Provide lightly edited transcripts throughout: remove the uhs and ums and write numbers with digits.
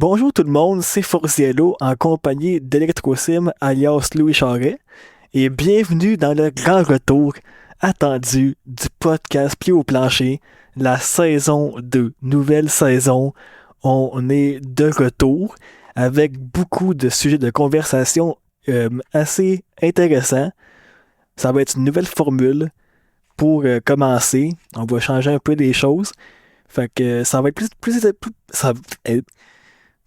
Bonjour tout le monde, c'est Forziello en compagnie d'Electrosim alias Louis Charret et bienvenue dans le grand retour attendu du podcast Pied au plancher, la saison 2, nouvelle saison. On est de retour avec beaucoup de sujets de conversation assez intéressants. Ça va être une nouvelle formule pour commencer. On va changer un peu les choses. Fait que ça va être ça,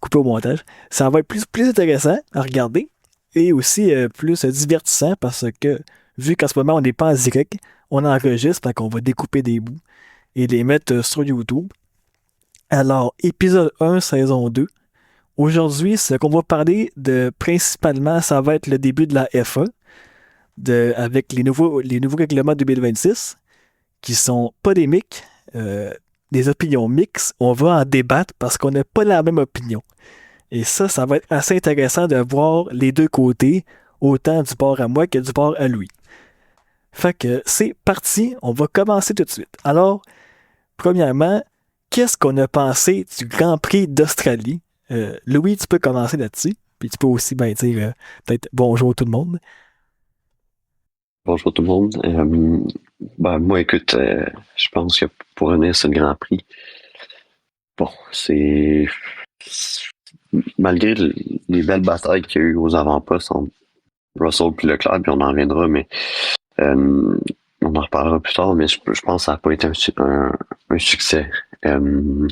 coupé au montage. Ça va être plus intéressant à regarder et aussi plus divertissant parce que vu qu'en ce moment on n'est pas en direct, on enregistre, fait qu'on va découper des bouts et les mettre sur YouTube. Alors, épisode 1, saison 2. Aujourd'hui, ce qu'on va parler de principalement, ça va être le début de la F1 avec les nouveaux règlements 2026 qui sont polémiques, des opinions mixtes. On va en débattre parce qu'on n'a pas la même opinion. Et ça va être assez intéressant de voir les deux côtés, autant du bord à moi que du bord à lui. Fait que c'est parti, on va commencer tout de suite. Alors, premièrement, qu'est-ce qu'on a pensé du Grand Prix d'Australie? Louis, tu peux commencer là-dessus, puis tu peux aussi ben, dire peut-être bonjour tout le monde. Bonjour tout le monde. Moi, écoute, je pense que pour revenir sur le Grand Prix, bon, malgré les belles batailles qu'il y a eu aux avant-postes entre Russell et Leclerc, puis on en reviendra, mais euh, on en reparlera plus tard, mais je pense que ça n'a pas été un succès. Est-ce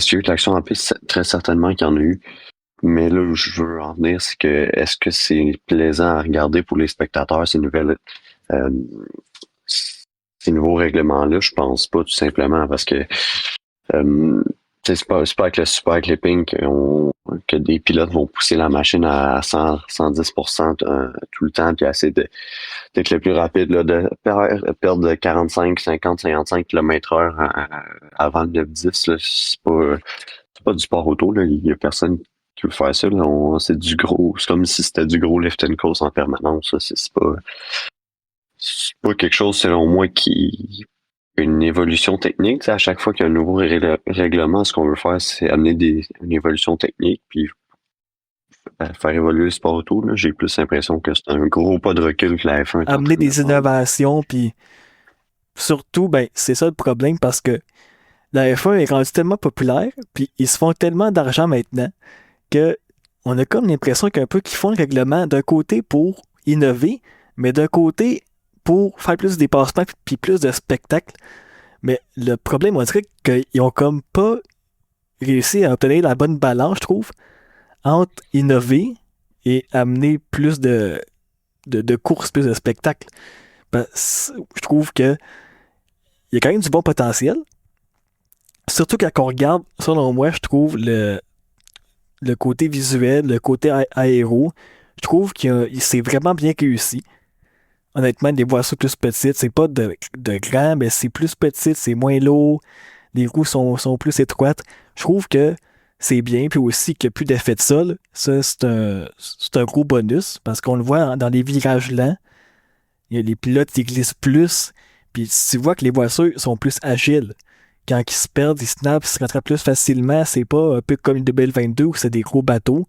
qu'il y a eu de l'action en piste? Très certainement qu'il y en a eu. Mais là où je veux en venir, c'est que est-ce que c'est plaisant à regarder pour les spectateurs, euh, ces nouveaux règlements-là? Je pense pas, tout simplement, parce que euh, c'est pas avec le super clipping que des pilotes vont pousser la machine à 100, 110% tout le temps, puis essayer d'être le plus rapide, là, de perdre de 45, 50, 55 km/h avant le 9-10, là. C'est pas du sport auto, là. Il y a personne qui veut faire ça, là. C'est du gros, c'est comme si c'était du gros lift and coast en permanence, là. C'est pas quelque chose, selon moi, qui une évolution technique. Tu sais, à chaque fois qu'il y a un nouveau règlement, ce qu'on veut faire, c'est amener une évolution technique, puis faire évoluer le sport auto. Là. J'ai plus l'impression que c'est un gros pas de recul que la F1 est en Amener train de des faire. innovations, puis surtout, ben, c'est ça le problème parce que la F1 est rendue tellement populaire, puis ils se font tellement d'argent maintenant que on a comme l'impression qu'un peu qu'ils font le règlement d'un côté pour innover, mais d'un côté pour faire plus de dépassements puis plus de spectacles. Mais le problème, on dirait qu'ils ont comme pas réussi à obtenir la bonne balance, je trouve, entre innover et amener plus de courses, plus de spectacles. Je trouve que il y a quand même du bon potentiel. Surtout quand on regarde, selon moi, je trouve le côté visuel, le côté aéro, je trouve que c'est vraiment bien réussi. Honnêtement, les voitures plus petites, c'est pas de grand, mais c'est plus petit, c'est moins lourd, les roues sont plus étroites. Je trouve que c'est bien, puis aussi qu'il n'y a plus d'effet de sol. Ça, c'est un gros bonus, parce qu'on le voit dans les virages lents, il y a les pilotes qui glissent plus, puis tu vois que les voitures sont plus agiles. Quand ils se perdent, ils snappent, ils se rattrapent plus facilement. C'est pas un peu comme le 2022 où c'est des gros bateaux.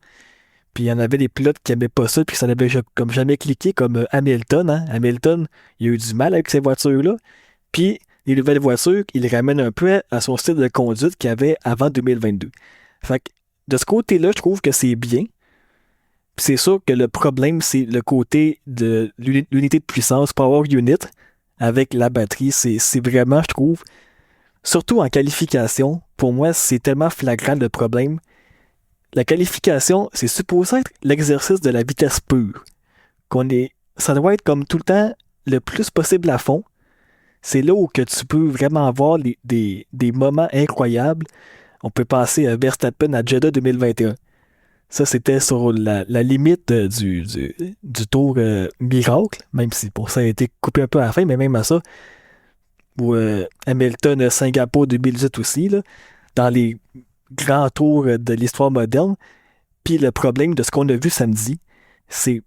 Puis il y en avait des pilotes qui n'aimaient pas ça, puis ça n'avait comme jamais cliqué, comme Hamilton. Hein? Hamilton, il a eu du mal avec ces voitures-là. Puis les nouvelles voitures, il les ramène un peu à son style de conduite qu'il avait avant 2022. Fait que de ce côté-là, je trouve que c'est bien. Puis c'est sûr que le problème, c'est le côté de l'unité de puissance, Power Unit, avec la batterie. C'est vraiment, je trouve, surtout en qualification, pour moi, c'est tellement flagrant le problème. La qualification, c'est supposé être l'exercice de la vitesse pure. Ça doit être comme tout le temps le plus possible à fond. C'est là où que tu peux vraiment avoir des moments incroyables. On peut passer à Verstappen à Jeddah 2021. Ça, c'était sur la limite du tour miracle, même si pour ça a été coupé un peu à la fin, mais même à ça, ou Hamilton à Singapour 2018 aussi, là, dans les grands tours de l'histoire moderne. Puis le problème de ce qu'on a vu samedi, c'est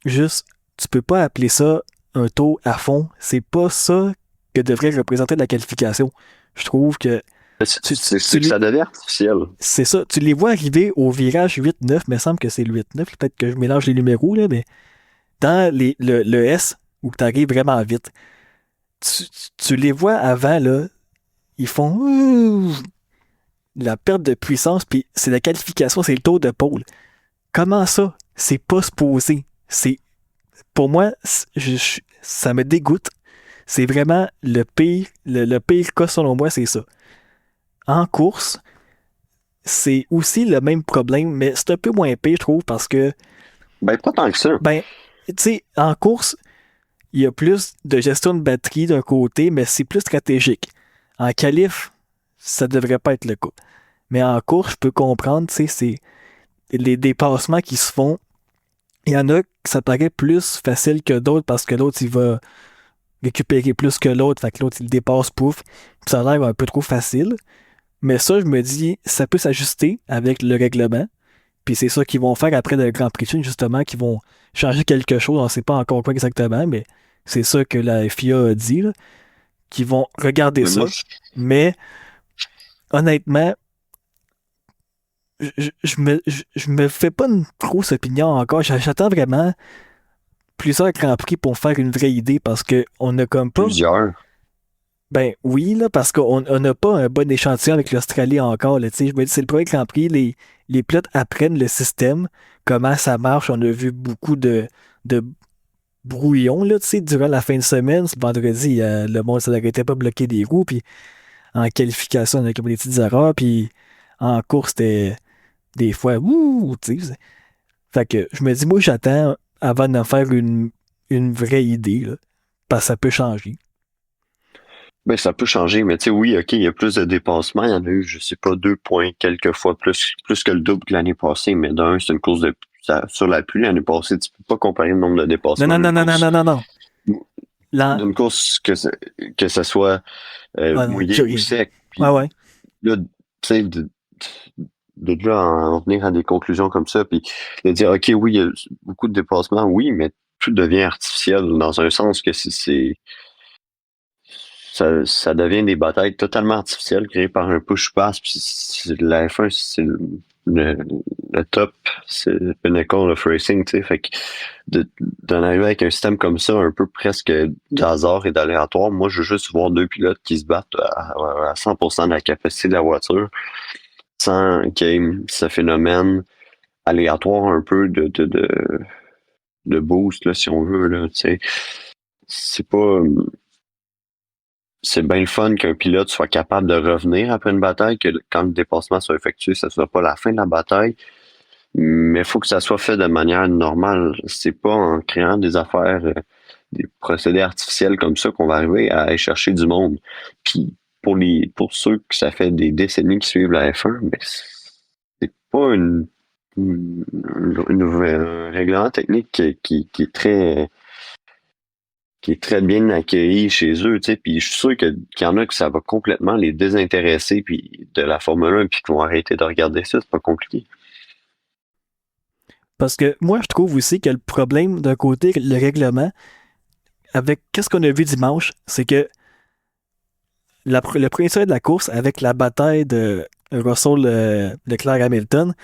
juste, tu peux pas appeler ça un tour à fond. C'est pas ça que devrait représenter la qualification. Je trouve que C'est que ça devient artificiel. C'est ça. Tu les vois arriver au virage 8-9, mais il me semble que c'est le 8-9. Peut-être que je mélange les numéros, là, mais dans le S, où tu arrives vraiment vite, tu les vois avant, là, ils font la perte de puissance, puis c'est la qualification, c'est le tour de pôle. Comment ça? C'est pas supposé. Pour moi, ça me dégoûte. C'est vraiment le pire cas selon moi, c'est ça. En course, c'est aussi le même problème, mais c'est un peu moins pire, je trouve, parce que, Ben, pas tant que ça. ben, tu sais, en course, il y a plus de gestion de batterie d'un côté, mais c'est plus stratégique. En qualif, ça devrait pas être le cas. Mais en course, je peux comprendre, tu sais, c'est les dépassements qui se font. Il y en a que ça paraît plus facile que d'autres parce que l'autre, il va récupérer plus que l'autre, fait que l'autre, il le dépasse, pouf. Puis ça a l'air un peu trop facile. Mais ça, je me dis, ça peut s'ajuster avec le règlement. Puis c'est ça qu'ils vont faire après le Grand Prix de Chine, justement, qu'ils vont changer quelque chose. On ne sait pas encore quoi exactement, mais c'est ça que la FIA a dit, là, qu'ils vont regarder Mais ça. moi, Mais honnêtement, je me fais pas une grosse opinion encore. J'attends vraiment plusieurs Grands Prix pour faire une vraie idée parce que on n'a comme pas. plusieurs. Ben oui, là, parce qu'on n'a pas un bon échantillon avec l'Australie encore. Là, tu sais, je me dis, c'est le premier Grand Prix. Les pilotes apprennent le système, comment ça marche. On a vu beaucoup de brouillons là, tu sais, durant la fin de semaine. Ce vendredi, le monde ça n'arrêtait pas de bloquer des roues. Puis en qualification, on a comme des petites erreurs. Puis en course, c'était des fois, ouh, tu sais. Fait que je me dis, moi, j'attends avant d'en faire une vraie idée, là, parce que ça peut changer. Ben, ça peut changer, mais tu sais, oui, OK, il y a plus de dépassements. Il y en a eu, je sais pas, 2 points quelques fois plus que le double que l'année passée, mais d'un, c'est une course sur la pluie l'année passée. Tu peux pas comparer le nombre de Non, dépassements non, non, non, non, non, non, non. Là, d'une course que ça soit ah non, mouillé ou sec. ouais, Puis ouais. là, tu sais, de là en venir à des conclusions comme ça, puis de dire, OK, oui, il y a beaucoup de dépassements, oui, mais tout devient artificiel dans un sens que ça devient des batailles totalement artificielles créées par un push-pass. Puis la F1, c'est le top, c'est le pinnacle of racing, tu sais. Fait que d'en arriver avec un système comme ça, un peu presque d'hasard et d'aléatoire, moi, je veux juste voir deux pilotes qui se battent à 100% de la capacité de la voiture, sans qu'il y ait ce phénomène aléatoire un peu de boost, là, si on veut, là, tu sais. C'est pas... C'est bien le fun qu'un pilote soit capable de revenir après une bataille, que quand le dépassement soit effectué, ça soit pas la fin de la bataille, mais il faut que ça soit fait de manière normale. C'est pas en créant des affaires, des procédés artificiels comme ça qu'on va arriver à aller chercher du monde. Puis pour ceux que ça fait des décennies qui suivent la F1, mais c'est pas un règlement technique qui est très bien accueilli chez eux, tu sais, puis je suis sûr qu'il y en a que ça va complètement les désintéresser puis de la Formule 1 puis qu'ils vont arrêter de regarder ça, c'est pas compliqué. Parce que moi, je trouve aussi que le problème d'un côté, le règlement, avec qu'est-ce qu'on a vu dimanche, c'est que le premier de la course, avec la bataille de Russell Leclerc-Hamilton,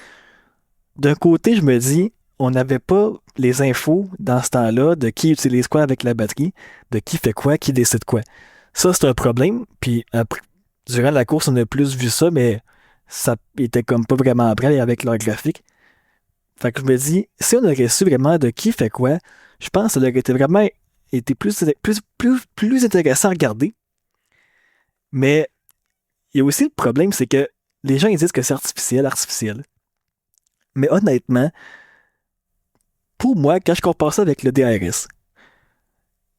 d'un côté, je me dis, on n'avait pas les infos dans ce temps-là de qui utilise quoi avec la batterie, de qui fait quoi, qui décide quoi. Ça, c'est un problème. Puis après, durant la course, on a plus vu ça, mais ça était comme pas vraiment vrai avec leur graphique. Fait que je me dis, si on aurait su vraiment de qui fait quoi, je pense que ça aurait été vraiment été plus intéressant à regarder. Mais il y a aussi le problème, c'est que les gens ils disent que c'est artificiel. Mais honnêtement, pour moi, quand je compare ça avec le DRS,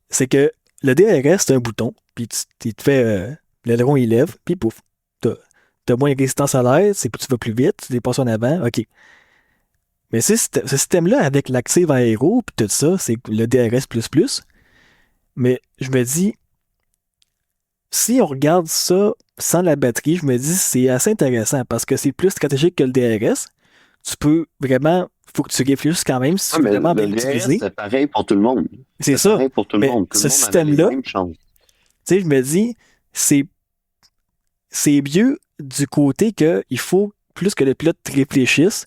c'est que le DRS, c'est un bouton, puis tu te fais l'aileron, il lève, puis pouf. T'as moins de résistance à l'air, tu vas plus vite, tu dépasses en avant, ok. Mais ce système-là, avec l'active aéro, puis tout ça, c'est le DRS++. Mais je me dis, si on regarde ça sans la batterie, je me dis c'est assez intéressant parce que c'est plus stratégique que le DRS. Tu peux vraiment, faut que tu réfléchisses quand même si tu veux Mais vraiment le bien DRS, l'utiliser. c'est pareil pour tout le monde. C'est C'est ça. pareil pour tout le Mais monde. Tout ce le monde avait les système-là, mêmes chances. tu sais, je me dis, c'est mieux du côté que il faut plus que le pilote réfléchisse.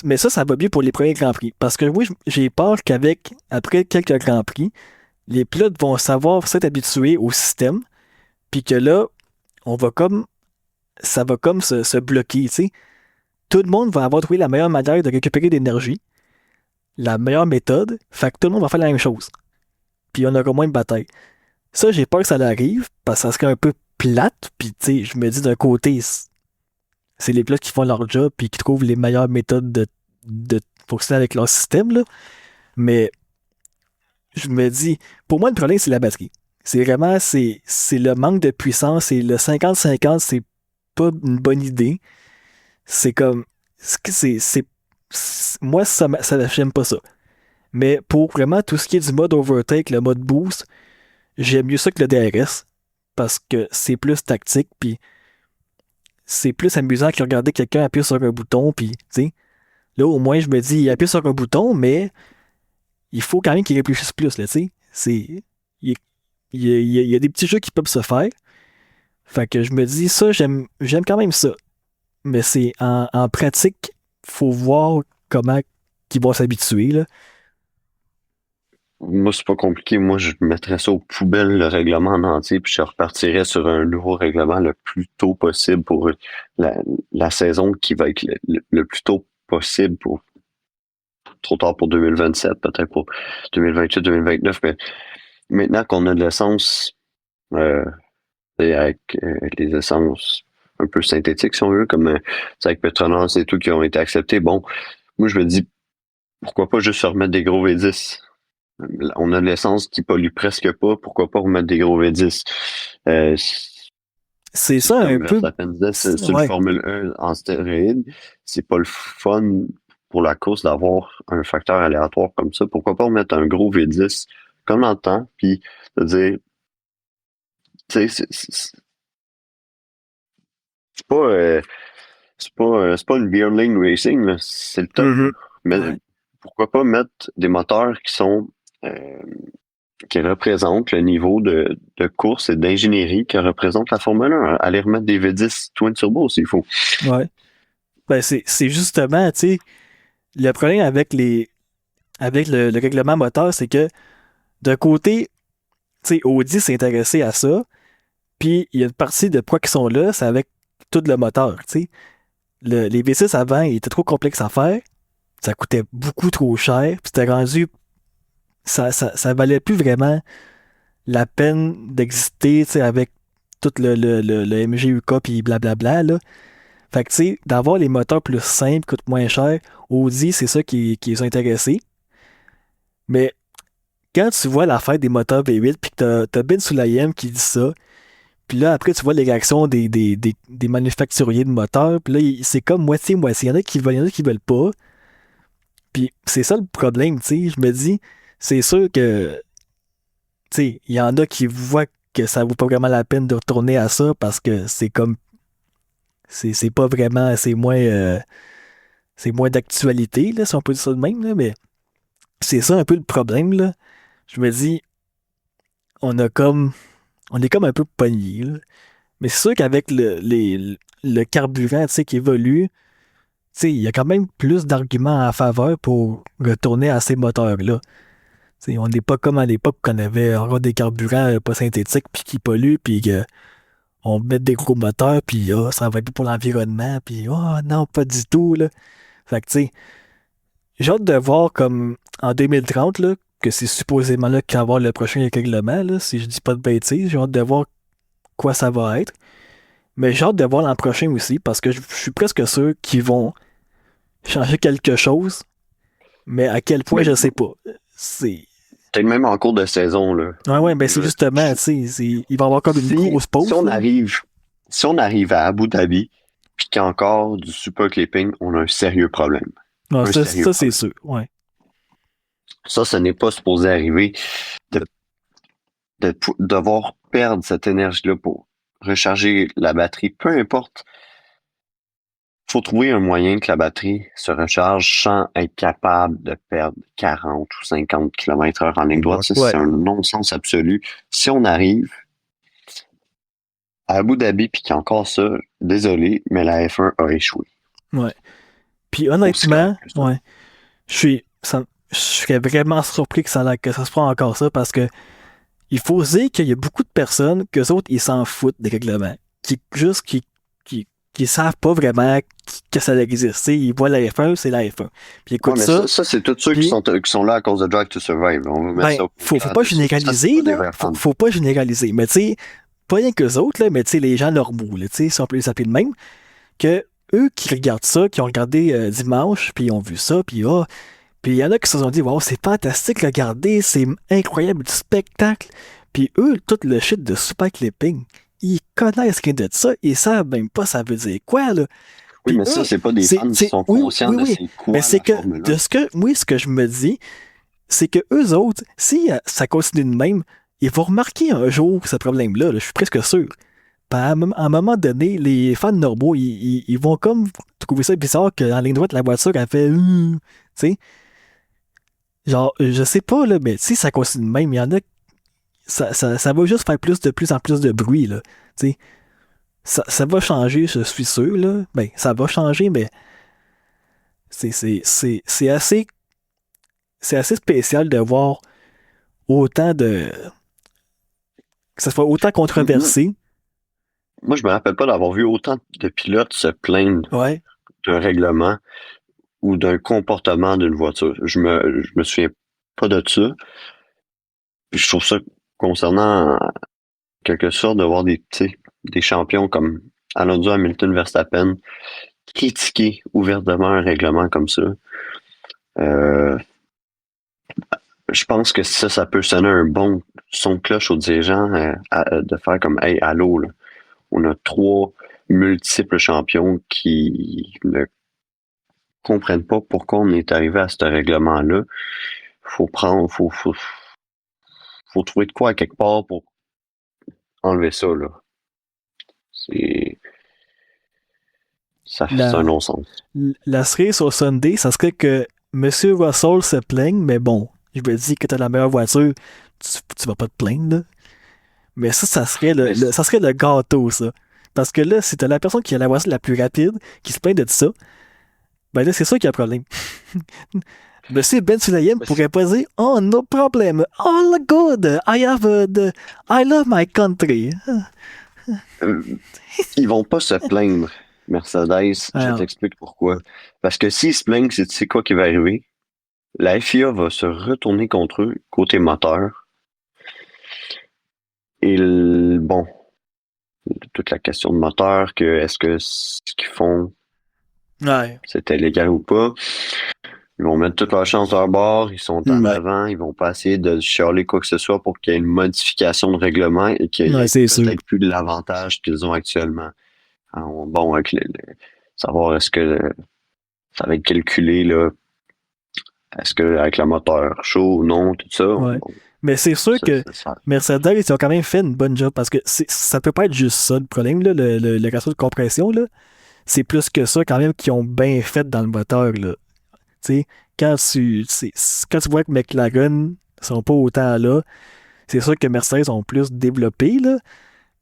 Mais ça va bien pour les premiers Grands Prix. Parce que oui, j'ai peur après quelques Grands Prix, les pilotes vont savoir s'être habitués au système, puis que là, on va comme, ça va comme se bloquer, tu sais. Tout le monde va avoir trouvé la meilleure manière de récupérer de l'énergie, la meilleure méthode, fait que tout le monde va faire la même chose. Puis on aura moins de bataille. Ça, j'ai peur que ça arrive, parce que ça serait un peu plate, puis tu sais, je me dis d'un côté, c'est les pilotes qui font leur job, puis qui trouvent les meilleures méthodes de fonctionner avec leur système, là. Mais je me dis, pour moi, le problème, c'est la batterie. C'est vraiment, c'est le manque de puissance, et le 50-50, c'est pas une bonne idée. C'est comme, moi, j'aime pas ça. Mais pour vraiment tout ce qui est du mode overtake, le mode boost, j'aime mieux ça que le DRS, parce que c'est plus tactique, puis c'est plus amusant que regarder quelqu'un appuyer sur un bouton, puis, tu sais, là, au moins, je me dis, il appuie sur un bouton, mais il faut quand même qu'il réfléchisse plus, là, tu sais. Il, il y a des petits jeux qui peuvent se faire. Fait que je me dis, ça, j'aime quand même ça. Mais c'est en pratique, faut voir comment ils vont s'habituer, là. Moi, c'est pas compliqué. Moi, je mettrais ça aux poubelles, le règlement en entier, puis je repartirais sur un nouveau règlement le plus tôt possible pour la saison qui va être le plus tôt possible pour trop tard pour 2027, peut-être pour 2028-2029, mais maintenant qu'on a de l'essence et avec les essences un peu synthétiques, si on veut, comme avec Petronas et tout qui ont été acceptés, bon, moi je me dis pourquoi pas juste se remettre des gros V10. On a de l'essence qui pollue presque pas, pourquoi pas remettre des gros V10? C'est ça un Comme peu. Verstappen disait, c'est une Ouais. Formule 1 en stéroïde. C'est pas le fun pour la course d'avoir un facteur aléatoire comme ça. Pourquoi pas remettre un gros V10 comme dans le temps, puis de dire, tu sais, c'est pas, c'est pas une beer lane racing, là. C'est le top. Mhm. Mais Ouais. pourquoi pas mettre des moteurs euh, qui représentent le niveau de course et d'ingénierie que représente la Formule 1. Aller remettre des V10 twin turbo s'il faut. Ouais. Ben, c'est justement, tu sais, le problème avec le règlement moteur, c'est que d'un côté, tu sais, Audi s'est intéressé à ça, puis il y a une partie de pourquoi ils sont là, c'est avec tout le moteur, tu sais. Les V6 avant, ils étaient trop complexes à faire, ça coûtait beaucoup trop cher, puis c'était rendu, ça valait plus vraiment la peine d'exister, tu sais, avec tout le MGUK puis blablabla, là. Fait que, tu sais, d'avoir les moteurs plus simples, coûtent moins cher, Audi, c'est ça qui les a intéressés. Mais quand tu vois l'affaire des moteurs V8, puis que t'as Ben Sulayem qui dit ça, puis là, après, tu vois les réactions des manufacturiers de moteurs, puis là, c'est comme moitié-moitié. Il y en a qui veulent pas. Puis c'est ça le problème, tu sais. Je me dis, c'est sûr que, tu sais, il y en a qui voient que ça vaut pas vraiment la peine de retourner à ça parce que c'est comme, c'est pas vraiment, c'est moins d'actualité, là, si on peut dire ça de même, là, mais c'est ça un peu le problème, là. Je me dis, on a comme, on est comme un peu pogné, là. Mais c'est sûr qu'avec le carburant, tu sais, qui évolue, tu sais, il y a quand même plus d'arguments en faveur pour retourner à ces moteurs-là. Tu sais, on n'est pas comme à l'époque qu'on avait encore des carburants pas synthétiques puis qui polluent puis qu'on met des gros moteurs puis ça va être pour l'environnement puis non, pas du tout, là. Fait que tu sais, j'ai hâte de voir comme en 2030 là, que c'est supposément là qu'il va y avoir le prochain règlement, là, si je dis pas de bêtises, j'ai hâte de voir quoi ça va être. Mais j'ai hâte de voir l'an prochain aussi parce que je suis presque sûr qu'ils vont changer quelque chose, mais à quel point, Mais je sais pas. C'est. peut-être même en cours de saison, là. Ouais, ouais, ben c'est justement, tu sais, il va y avoir comme une grosse Si pause, on là. arrive, si on arrive à Abu Dhabi, puis qu'il y a encore du super clipping, on a un sérieux problème. Non, Un sérieux ça c'est problème. sûr, ouais. Ça, ce n'est pas supposé arriver de, devoir perdre cette énergie-là pour recharger la batterie, peu importe. Faut trouver un moyen que la batterie se recharge sans être capable de perdre 40 ou 50 km/h en ligne droite. Ça, Ouais. c'est un non-sens absolu. Si on arrive, à Abu Dhabi, puis qu'il y a encore ça, désolé, mais la F1 a échoué. Ouais. Puis Aussi clair honnêtement, que ça. ouais, je serais vraiment surpris que ça se prenne encore ça parce que il faut dire qu'il y a beaucoup de personnes que autres, ils s'en foutent des règlements. Qui savent pas vraiment que ça existe. T'sais, ils voient la F1, c'est la F1. Puis Ouais, écoute mais ça, ça c'est tous ceux puis qui sont là à cause de Drive to Survive. On va mettre ben, ça au faut clair. pas Ça, c'est généraliser, pas des là. vrais fans. Faut pas généraliser. Mais tu sais, pas rien qu'eux autres, là, mais tu sais, les gens normaux, là, tu sais, si on peut les appeler de même, que eux qui regardent ça, qui ont regardé dimanche, puis ils ont vu ça, puis il y en a qui se sont dit, wow, c'est fantastique, regardez, c'est incroyable du spectacle. Puis eux, tout le shit de super clipping, ils connaissent rien de ça, ils savent même pas ça veut dire quoi, là. Oui, Puis mais ça, eux, c'est pas des fans qui sont oui, conscients oui, de oui. c'est Mais quoi c'est la que, Formule 1. ce que je me dis, c'est que eux autres, si ça continue de même, ils vont remarquer un jour ce problème-là, là, je suis presque sûr. Puis à un moment donné, les fans normaux, ils vont comme trouver ça bizarre qu'en ligne droite, la voiture, elle fait tu sais. Genre, je sais pas, là, mais si ça continue de même, il y en a, ça va juste faire plus en plus de bruit, là. Tu sais, ça va changer, je suis sûr, là. Ben, ça va changer, mais c'est assez, c'est assez spécial de voir autant de, que ça soit autant Moi, controversé. moi, je me rappelle pas d'avoir vu autant de pilotes se plaindre Ouais. d'un règlement ou d'un comportement d'une voiture. Je me souviens pas de ça. Puis je trouve ça concernant, en quelque sorte, de voir tu sais, des champions comme Alonso, Hamilton, Verstappen critiquer ouvertement un règlement comme ça. Euh, je pense que ça peut sonner un bon son de cloche aux dirigeants de faire comme hey, allô, là. On a 3 multiples champions qui ne comprennent pas pourquoi on est arrivé à ce règlement-là. Faut trouver de quoi à quelque part pour enlever ça, là. C'est, c'est un La, non-sens. la cerise au Sunday, ça serait que Monsieur Russell se plaigne, mais bon, je me dis que t'as la meilleure voiture, tu vas pas te plaindre, là. Mais ça serait Mais ça serait le gâteau, ça. Parce que là, si t'as la personne qui a la voiture la plus rapide, qui se plaint de ça, ben là, c'est sûr qu'il y a un problème. Monsieur Ben Sulayem mais pourrait pas dire oh, no problem, all good, I love my country. euh, ils vont pas se plaindre, Mercedes. Je Alors, t'explique pourquoi. Parce que s'ils se plaignent, c'est tu sais quoi qui va arriver? La FIA va se retourner contre eux, côté moteur. Et bon, toute la question de moteur, que est-ce que ce qu'ils font, ouais, c'était légal ou pas? Ils vont mettre toute leur chance de leur bord, ils sont en ouais, avant, ils vont pas essayer de chialer quoi que ce soit pour qu'il y ait une modification de règlement et qu'il y ouais, ait c'est sûr. peut-être plus de l'avantage qu'ils ont actuellement. Alors, bon, avec savoir est-ce que ça va être calculé, là, est-ce que avec le moteur chaud ou non, tout ça, Ouais. Mais c'est sûr que ça. Mercedes, ils ont quand même fait une bonne job parce que ça peut pas être juste ça le problème, là, le ratio de compression, là. C'est plus que ça quand même qu'ils ont bien fait dans le moteur, là. Tu sais, quand tu vois que McLaren sont pas autant là, c'est sûr que Mercedes ont plus développé, là,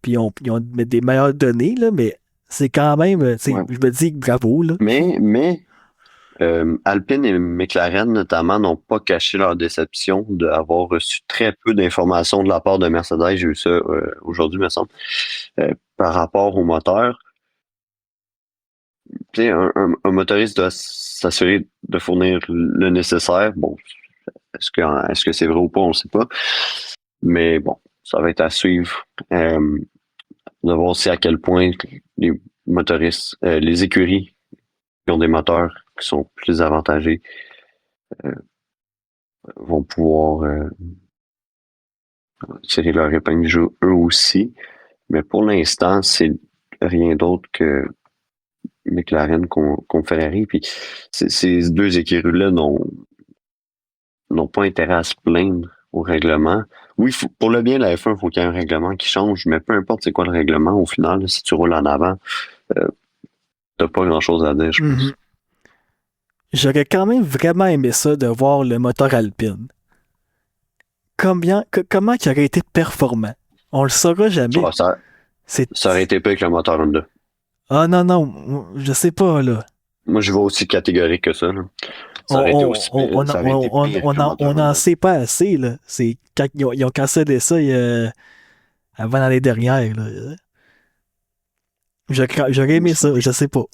puis ils ont des meilleures données, là, mais c'est quand même, tu sais, Ouais. je me dis bravo, là. Mais Alpine et McLaren, notamment, n'ont pas caché leur déception d'avoir reçu très peu d'informations de la part de Mercedes. J'ai eu ça aujourd'hui, me semble, par rapport au moteur. Tu sais, un motoriste doit s'assurer de fournir le nécessaire. Bon, est-ce que c'est vrai ou pas, on ne sait pas. Mais bon, ça va être à suivre. De voir aussi à quel point les motoristes, les écuries qui ont des moteurs qui sont plus avantagés vont pouvoir tirer leur épingle du jeu eux aussi. Mais pour l'instant, c'est rien d'autre que McLaren contre Ferrari. Puis ces deux écuries-là n'ont pas intérêt à se plaindre au règlement. Oui, pour le bien de la F1, il faut qu'il y ait un règlement qui change, mais peu importe c'est quoi le règlement, au final, là, si tu roules en avant, euh, t'as pas grand-chose à dire, je Mhm. pense. J'aurais quand même vraiment aimé ça de voir le moteur Alpine. Comment il aurait été performant? On le saura jamais. Ah, C'est... Ça aurait été pas avec le moteur Honda. Ah non, non, je sais pas, là. Moi, je vais aussi catégorique que ça. Là. Ça aurait été aussi pire, ça aurait été pire que le moteur On en Honda. sait pas assez, là. C'est quand ils ont cancellé ça avant l'année dernière, là. J'aurais Moi, aimé ça, je sais pas.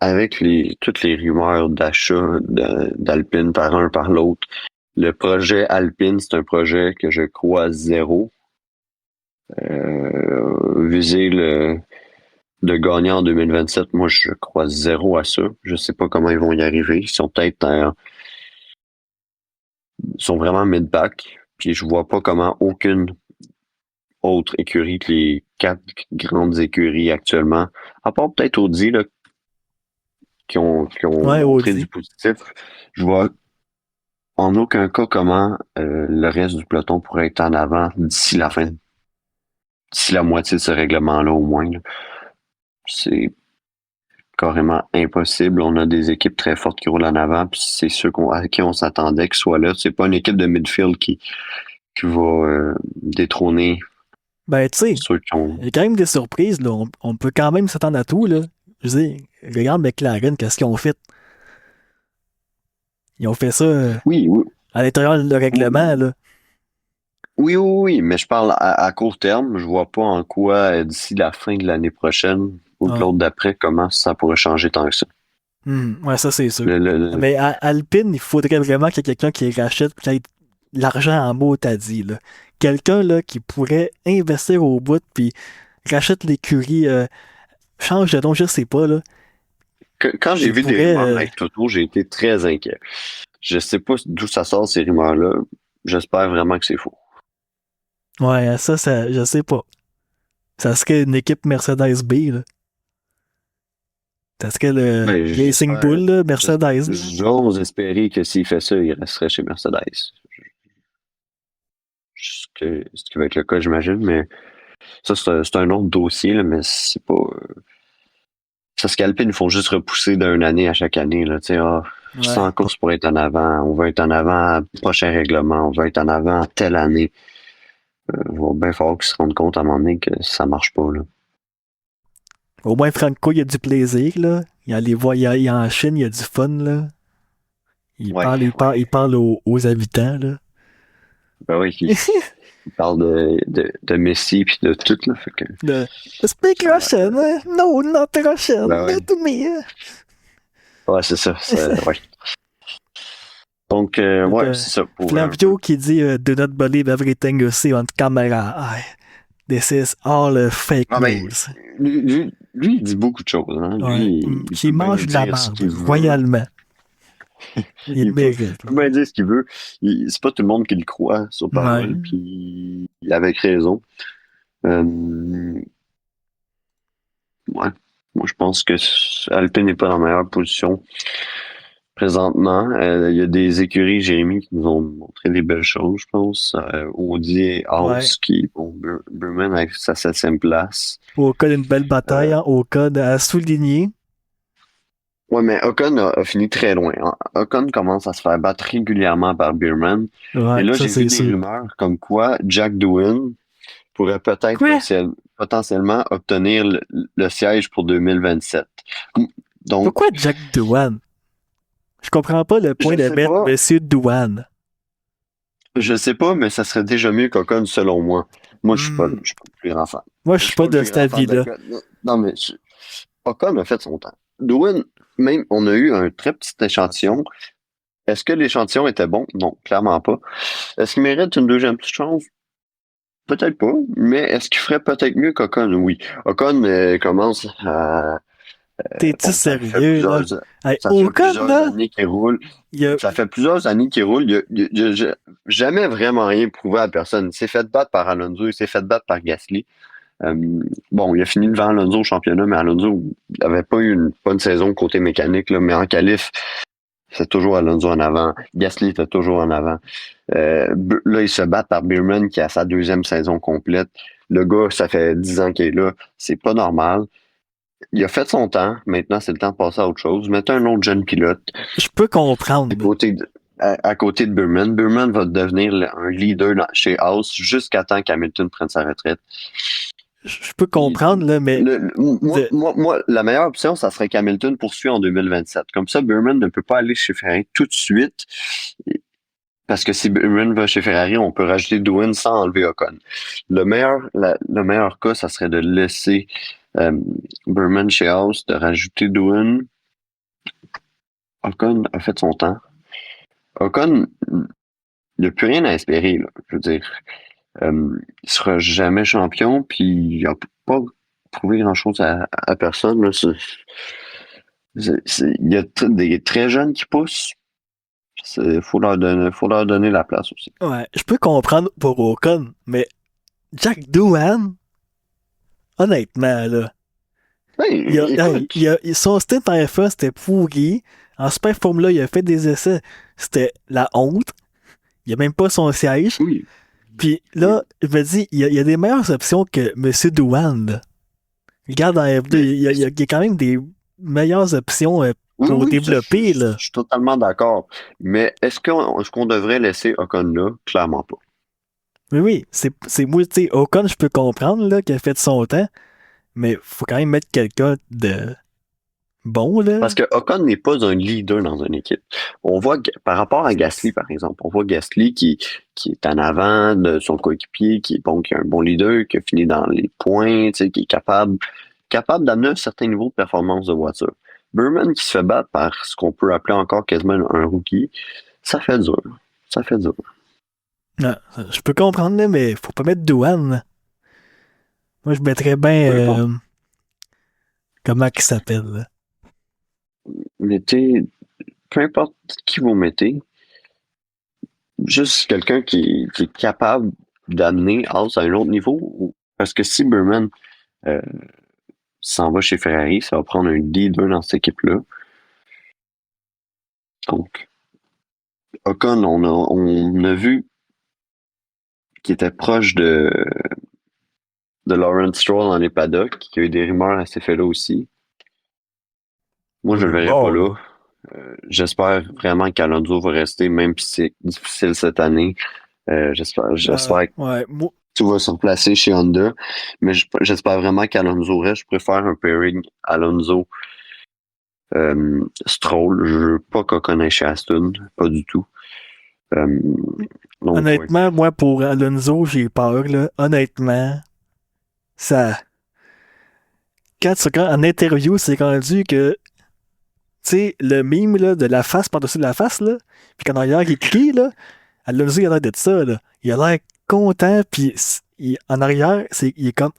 avec toutes les rumeurs d'achat d'Alpine par un par l'autre, le projet Alpine, c'est un projet que je crois zéro. Viser de gagner en 2027, moi je crois zéro à ça. Je sais pas comment ils vont y arriver. Ils sont peut-être ils sont vraiment mid-back. Puis je vois pas comment aucune autre écurie que les 4 grandes écuries actuellement, à part peut-être Audi, là, qui ont Ouais, montré du Audi. positif, je vois en aucun cas comment le reste du peloton pourrait être en avant d'ici la moitié de ce règlement-là au moins. Là. C'est carrément impossible. On a des équipes très fortes qui roulent en avant, puis c'est ceux à qui on s'attendait qu'ils soient là. C'est pas une équipe de midfield qui va détrôner Ben, tu sais, ceux qui ont. il y a quand même des surprises, là. On peut quand même s'attendre à tout, là. Je veux dire, regarde McLaren, qu'est-ce qu'ils ont fait? Ils ont fait ça Oui, oui, à l'intérieur du règlement, là. oui, mais je parle à court terme. Je vois pas en quoi d'ici la fin de l'année prochaine ou de Ah. l'autre d'après, comment ça pourrait changer tant que ça. Ouais, ça, c'est sûr. Le- Mais à Alpine, il faudrait vraiment qu'il y ait quelqu'un qui rachète peut-être l'argent en mot, t'as dit, là. Quelqu'un, là, qui pourrait investir au bout, puis rachète l'écurie, change de nom, je sais pas, là. Quand j'ai Il vu des pourrait, rumeurs avec Toto, j'ai été très inquiet. Je sais pas d'où ça sort ces rumeurs-là. J'espère vraiment que c'est faux. ouais, ça, je sais pas. Ça serait une équipe Mercedes B, là. Ça serait le Ben, Racing Bull, j'espère. là, Mercedes, là. J'ose espérer que s'il fait ça, il resterait chez Mercedes. Ce qui va être le cas, j'imagine, mais ça, c'est un autre dossier, là, mais c'est pas. Ça, ce qu'Alpine, ils font juste repousser d'une année à chaque année, là, tu sais, Ouais. 100 courses pour être en avant, on va être en avant prochain règlement, on va être en avant telle année. Il va bien falloir qu'ils se rendent compte à un moment donné que ça marche pas, là. Au moins, Franco, il y a du plaisir, là. Il y a les voyages en Chine, il y a du fun, là. Ouais, ouais. Il parle aux habitants, là. Ben oui, il parle de Messi puis de tout, là, fait que Le Speak ça a l'air. Russian, no, not Russian, Ben not oui. to me. Ouais, c'est ça. Ouais. Donc, ouais, De c'est ça pour un peu. Flavio qui dit Do not believe everything you see on camera. Ah, this is all fake Ah ben, news. il dit beaucoup de choses. Hein. Ouais. Lui, il Qui peut bien mange de la dire ce marde, qu'il veut. royalement. Il le Il mérite, là. peut bien dire ce qu'il veut. C'est pas tout le monde qui le croit sur Ouais. parole, puis avec raison. Euh, ouais. Moi, je pense que Alpine n'est pas dans la meilleure position présentement. Il y a des écuries, Jérémy, qui nous ont montré des belles choses, je pense. Audi et Ouais. Haas, qui, bon, Burman avec sa 7e place. Au cas d'une belle bataille, Euh, hein, au cas à souligner. Ouais, mais Ocon a fini très loin. Hein. Ocon commence à se faire battre régulièrement par Beerman. Et Ouais, là, ça j'ai vu c'est des sûr. rumeurs comme quoi Jack Doohan pourrait peut-être Quoi? potentiellement obtenir le siège pour 2027. Donc, Pourquoi Jack Doohan? Je comprends pas le point je de sais mettre pas, Monsieur Doohan. mais ça serait déjà mieux qu'Ocon selon moi. Moi, Hmm. je suis pas le plus grand fan. Moi, je Je suis suis pas pas le de plus cet grand fan avis-là. d'Ocon. Non, mais Ocon a fait son temps. Doohan, même, on a eu un très petit échantillon. Est-ce que l'échantillon était bon? Non, clairement pas. Est-ce qu'il mérite une deuxième chance? Peut-être pas, mais est-ce qu'il ferait peut-être mieux qu'Ocon? Oui. Ocon commence à... T'es-tu Bon, sérieux, là? Hey, ça fait Ocon, plusieurs là, années qu'il roule. il y a... Ça fait plusieurs années qu'il roule. Il a jamais vraiment rien prouvé à personne. Il s'est fait battre par Alonso, il s'est fait battre par Gasly. Euh, bon, il a fini devant Alonso au championnat, mais Alonso n'avait pas eu une bonne saison côté mécanique, là, mais en qualif, c'est toujours Alonso en avant. Gasly était toujours en avant. Là, il se bat par Beerman qui a sa 2e saison complète. Le gars, ça fait 10 ans qu'il est là. C'est pas normal. Il a fait son temps. Maintenant, c'est le temps de passer à autre chose. Mettez un autre jeune pilote Je peux à comprendre, là. côté à côté de Beerman. Beerman va devenir un leader chez Haas jusqu'à temps qu'Hamilton prenne sa retraite. je peux comprendre, là, mais La meilleure option, ça serait qu'Hamilton poursuit en 2027. Comme ça, Burman ne peut pas aller chez Ferrari tout de suite. Parce que si Burman va chez Ferrari, on peut rajouter Doohan sans enlever Ocon. Le meilleur cas, ça serait de laisser Burman chez Haas, de rajouter Doohan. Ocon a fait son temps. Ocon, il n'y a plus rien à espérer, là. Je veux dire, il sera jamais champion, puis il n'a pas prouvé grand-chose à personne. Là. Il y a des très jeunes qui poussent. Il faut leur donner la place aussi. ouais, je peux comprendre pour Ocon, mais Jack Doohan, honnêtement, là, Écoute, son stint en F1, c'était pourri. En Super Formula, il a fait des essais. C'était la honte. Il a même pas son siège. oui. Puis là, je me dis, il y a des meilleures options que Monsieur Doohan, là. Regarde en F2, il y a quand même des meilleures options pour développer, là. Je suis totalement d'accord. Mais est-ce qu'on devrait laisser Ocon là? Clairement pas. Oui, c'est moi, tu sais, Ocon, je peux comprendre, là, qu'il a fait son temps, mais faut quand même mettre quelqu'un de bon, là. Parce que Ocon n'est pas un leader dans une équipe. On voit, par rapport à Gasly, par exemple, on voit Gasly qui est en avant de son coéquipier, qui est qui a un bon leader, qui a fini dans les points, tu sais, qui est capable d'amener un certain niveau de performance de voiture. Burman qui se fait battre par ce qu'on peut appeler encore quasiment un rookie, ça fait dur. Ça fait dur. Non, je peux comprendre, là, mais faut pas mettre Douane, là. Moi, je mettrais bien. Peu importe. Comment il s'appelle, là? Mettez, peu importe qui vous mettez, juste quelqu'un qui est capable d'amener Haas à un autre niveau. Parce que si Burman s'en va chez Ferrari, ça va prendre un leader dans cette équipe-là. Donc, Ocon, on a vu qu'il était proche de Lawrence Stroll dans les paddocks, qu'il y a eu des rumeurs à cet effet-là aussi. Moi, je le verrai pas là. J'espère vraiment qu'Alonso va rester, même si c'est difficile cette année. J'espère que Ouais, tout va se replacer chez Honda. Mais j'espère vraiment qu'Alonso reste. Je préfère un pairing Alonso Stroll. Je veux pas qu'Ocon aille chez Aston. Pas du tout. Donc, honnêtement, moi, pour Alonso, j'ai peur, là. Honnêtement, ça. En interview, c'est rendu que. Tu sais, le mime là, de la face par-dessus de la face, là. Puis quand arrière, il crie, là. Alonso, il a l'air d'être ça, là. Il a l'air content, puis en arrière, il est comme.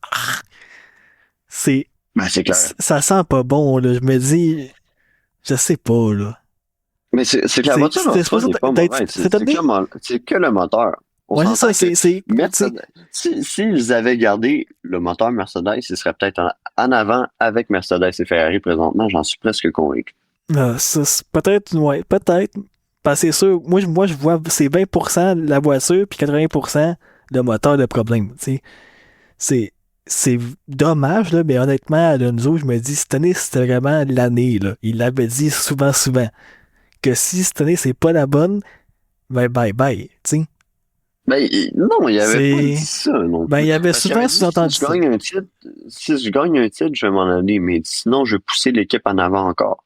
C'est. c'est clair. Ça sent pas bon, là. Je me dis. Je sais pas, là. Mais c'est que la voiture en soi n'est pas mauvaise. C'est que le moteur. On ouais, c'est s'entend ça, que Mercedes, s'ils avaient gardé le moteur Mercedes, il serait peut-être en avant avec Mercedes et Ferrari présentement, j'en suis presque convaincu. Peut-être, ouais, peut-être. Parce que c'est sûr, moi, je vois c'est 20% la voiture puis 80% le moteur de problème. C'est dommage, là, mais honnêtement, Alonso, je me dis, cette année, c'était vraiment l'année. Là. Il l'avait dit souvent, souvent. Que si cette année, c'est pas la bonne, ben bye bye. T'sais. Ben, non, il avait pas dit ça. Non ben, il y avait souvent sous-entendu ça. Si je gagne un titre, je vais m'en aller, mais sinon, je vais pousser l'équipe en avant encore.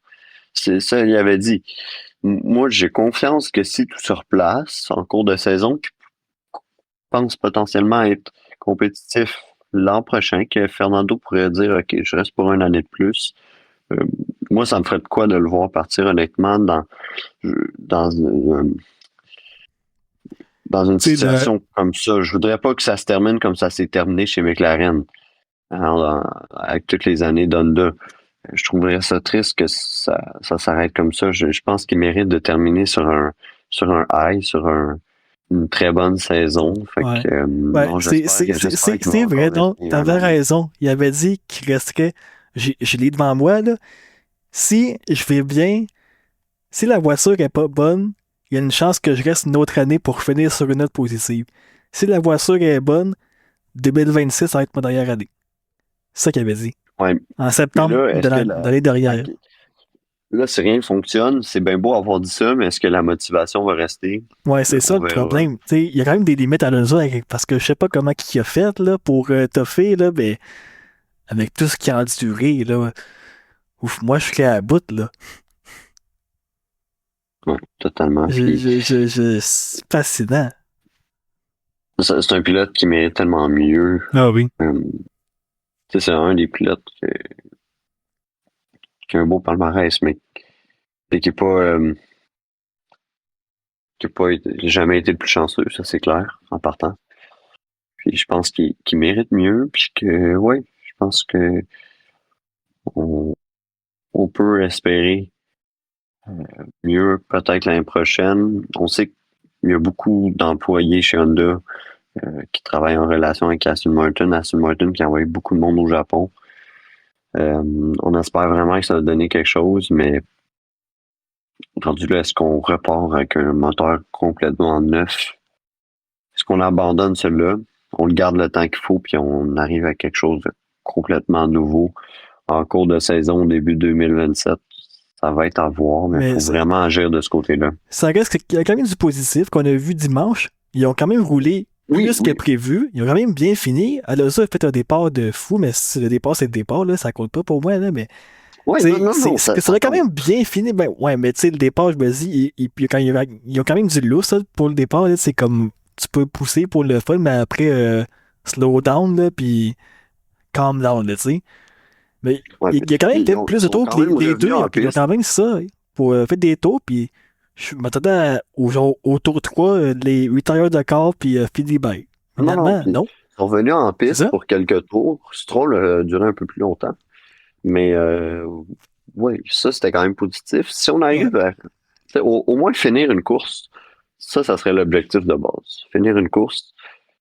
C'est ça, il avait dit. Moi, j'ai confiance que si tout se replace en cours de saison, je pense potentiellement être compétitif l'an prochain, que Fernando pourrait dire, OK, je reste pour une année de plus. Moi, ça me ferait de quoi de le voir partir honnêtement dans une situation comme ça. Je voudrais pas que ça se termine comme ça s'est terminé chez McLaren. Avec toutes les années d'Honda. Je trouverais ça triste que ça s'arrête comme ça. Je pense qu'il mérite de terminer sur un high, sur une très bonne saison. Fait ouais. que, non, c'est vrai, non, t'avais raison. Il avait dit qu'il resterait. Je l'ai devant moi, là. Si je vais bien, si la voiture est pas bonne, il y a une chance que je reste une autre année pour finir sur une note positive. Si la voiture est bonne, 2026, ça va être ma dernière année. C'est ça qu'il avait dit. Ouais. En septembre de l'année dernière. Là, si rien ne fonctionne, c'est bien beau avoir dit ça, mais est-ce que la motivation va rester? Ouais, c'est ça On le verra. problème. Tu sais, il y a quand même des limites à Alonso parce que je sais pas comment il a fait là, pour toffer, là, mais avec tout ce qui a enduré, là, ouf, moi je serais à bout, là. Ouais, totalement. Puis, C'est fascinant. c'est un pilote qui mérite tellement mieux. Ah oui. Euh, tu sais, c'est un des pilotes qui a un beau palmarès, mais qui n'est pas, jamais été le plus chanceux, ça c'est clair, en partant. Puis je pense qu'il mérite mieux, puis que, ouais, je pense que on, on peut espérer mieux peut-être l'année prochaine. On sait qu'il y a beaucoup d'employés chez Honda qui travaillent en relation avec Aston Martin. Aston Martin qui envoie beaucoup de monde au Japon. On espère vraiment que ça va donner quelque chose, mais rendu là, est-ce qu'on repart avec un moteur complètement neuf? Est-ce qu'on abandonne celui-là? On le garde le temps qu'il faut, puis on arrive à quelque chose de complètement nouveau en cours de saison début 2027. Ça va être à voir, mais il Mais faut vraiment agir de ce côté-là. ça reste qu'il y a quand même du positif qu'on a vu dimanche. Ils ont quand même roulé Oui, plus que oui. prévu. Ils ont quand même bien fini. Alonso a fait un départ de fou, mais si le départ, c'est le départ, là, ça compte pas pour moi, là, mais Oui, tu non, sais, non, non, ça, ça ça a quand compte. même bien fini. Ben ouais, mais tu sais, le départ, je me dis, ils ont quand même du lousse là, pour le départ. Là, c'est comme tu peux pousser pour le fun, mais après, slow down, là, puis calm down, là, tu sais. Mais Ouais, il y a quand même ils peut-être ont, plus de ils sont tours que quand même les deux. revenus en Ils ont piste. quand même ça pour faire des tours. Puis je m'attendais au tour 3 les retire de corps, puis fini bye. Non, non, Finalement, puis non. ils sont revenus en C'est piste ça? pour quelques tours. Stroll a duré un peu plus longtemps. Mais oui, ça, c'était quand même positif. Si on Ouais. arrive à au moins finir une course, ça serait l'objectif de base. Finir une course,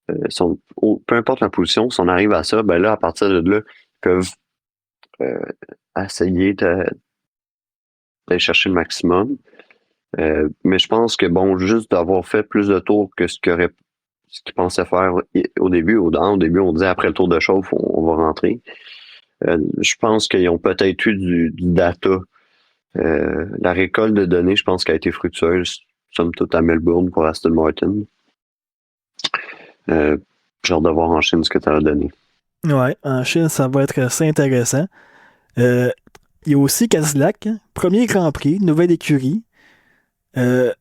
peu importe la position, si on arrive à ça, ben là, à partir de là, ils peuvent euh, essayer d'aller chercher le maximum. Mais je pense que bon, juste d'avoir fait plus de tours que ce qu'ils pensaient faire au début, au début, on disait après le tour de chauffe, on va rentrer. Je pense qu'ils ont peut-être eu du data. La récolte de données, je pense qu'elle a été fructueuse, somme toute, à Melbourne pour Aston Martin. J'ai hâte de voir en Chine ce que ça a donné. Ouais, en Chine, ça va être assez intéressant. Euh, il y a aussi Cadillac, hein. Premier Grand Prix, nouvelle écurie. Euh,